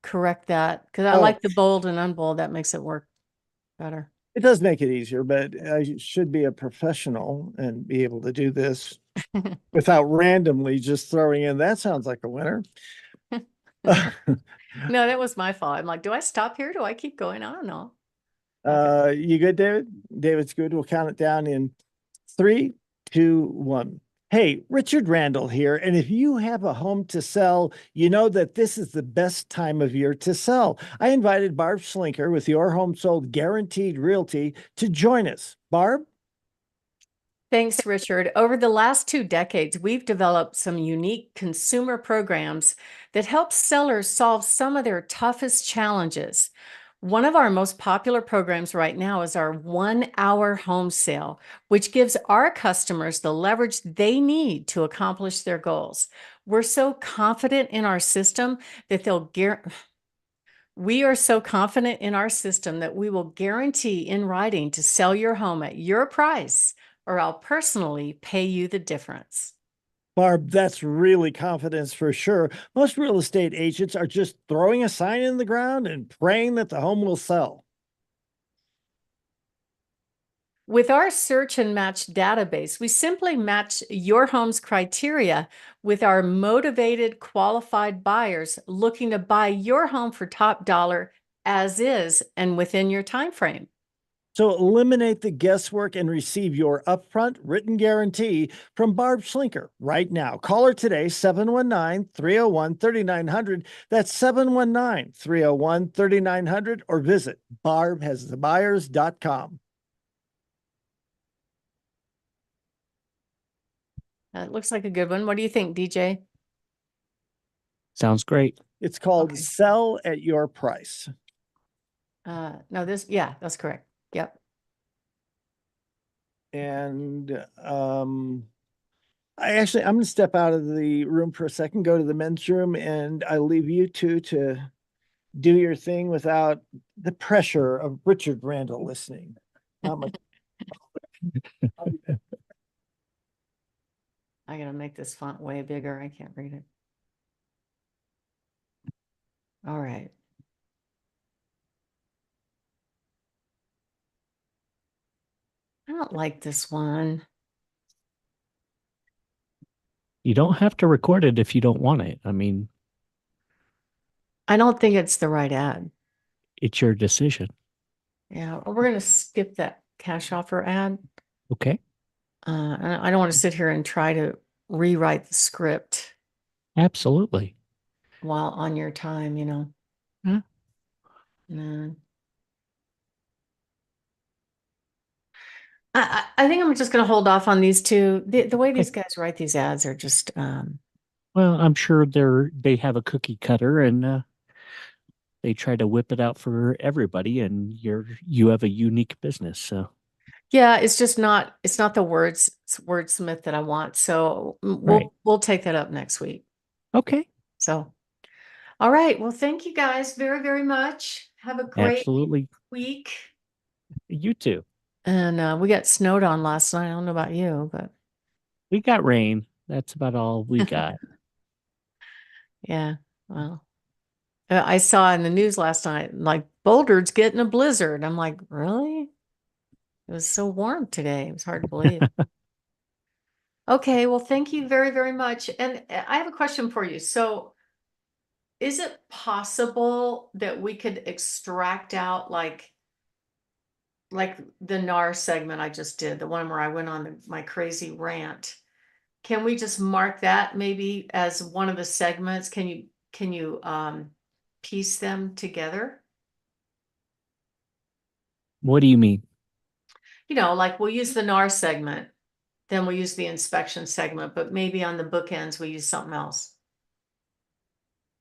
correct that because I Oh, like the bold and unbold. That makes it work better. it does make it easier, but I should be a professional and be able to do this without randomly just throwing in. That sounds like a winner. No, that was my fault. I'm like, do I stop here? Do I keep going? I don't know. Okay. You good, David? David's good. We'll count it down in 3, 2, 1. Hey, Richard Randall here. And if you have a home to sell, you know that this is the best time of year to sell. I invited Barb Schlinker with Your Home Sold Guaranteed Realty to join us. Barb? Thanks, Richard. Over the last 2 decades, we've developed some unique consumer programs that help sellers solve some of their toughest challenges. One of our most popular programs right now is our 1-hour home sale, which gives our customers the leverage they need to accomplish their goals. We're so confident in our system that we are so confident in our system that we will guarantee in writing to sell your home at your price, or I'll personally pay you the difference. Barb, that's really confidence for sure. Most real estate agents are just throwing a sign in the ground and praying that the home will sell. With our search and match database, we simply match your home's criteria with our motivated, qualified buyers looking to buy your home for top dollar as is and within your time frame. So eliminate the guesswork and receive your upfront written guarantee from Barb Schlinker right now. Call her today, 719-301-3900. That's 719-301-3900, or visit barbhasthebuyers.com. That looks like a good one. What do you think, DJ? Sounds great. It's called Okay. Sell at Your Price. No, that's correct. Yep. And I'm going to step out of the room for a second, go to the men's room, and I leave you two to do your thing without the pressure of Richard Randall listening. Not much. I gotta make this font way bigger. I can't read it. All right. I don't like this one. You don't have to record it if you don't want it. I mean, I don't think it's the right ad. it's your decision. Yeah, we're gonna skip that cash offer ad. Okay. I don't want to sit here and try to rewrite the script Absolutely. while on your time, you know. Yeah. No. I think I'm just gonna hold off on these two. The way these Okay. guys write these ads are just Well, I'm sure they have a cookie cutter and they try to whip it out for everybody, and you have a unique business. So yeah, it's not the wordsmith that I want. So right. we'll take that up next week. Okay. So all right. Well, thank you guys very, very much. Have a great Absolutely. week. You too. And we got snowed on last night. I don't know about you, but We got rain. That's about all we got. yeah. Well, I saw in the news last night, like Boulder's getting a blizzard. I'm like, really? It was so warm today. It was hard to believe. Okay. Well, thank you very, very much. And I have a question for you. So, is it possible that we could extract out like the NAR segment I just did, the one where I went on my crazy rant? Can we just mark that maybe as one of the segments? Can you piece them together? What do you mean? You know, like we'll use the NAR segment, then we'll use the inspection segment, but maybe on the bookends we use something else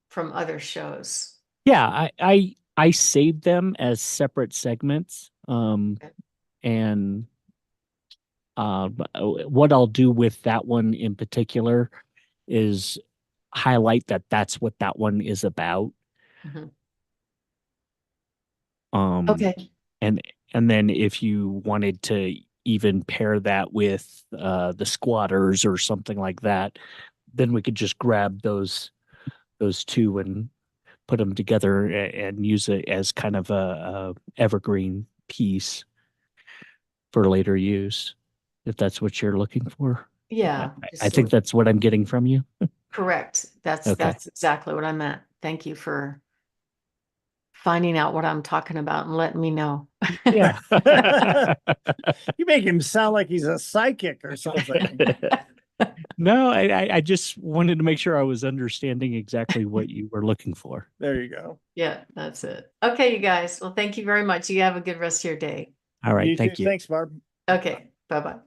from other shows. Yeah, I saved them as separate segments. Okay. And what I'll do with that one in particular is highlight that that's what that one is about. Mhm. Um, Okay. and and then if you wanted to even pair that with the squatters or something like that, then we could just grab those two and put them together and use it as kind of a evergreen piece for later use, if that's what you're looking for. Yeah, I just think that's what I'm getting from you. correct. Okay. That's exactly what I meant. Thank you for finding out what I'm talking about and letting me know. Yeah. You make him sound like he's a psychic or something. No, I just wanted to make sure I was understanding exactly what you were looking for. There you go. Yeah, that's it. Okay, you guys. Well, thank you very much. You have a good rest of your day. All right. You too. Thank you. Thanks, Barb. Okay, bye-bye.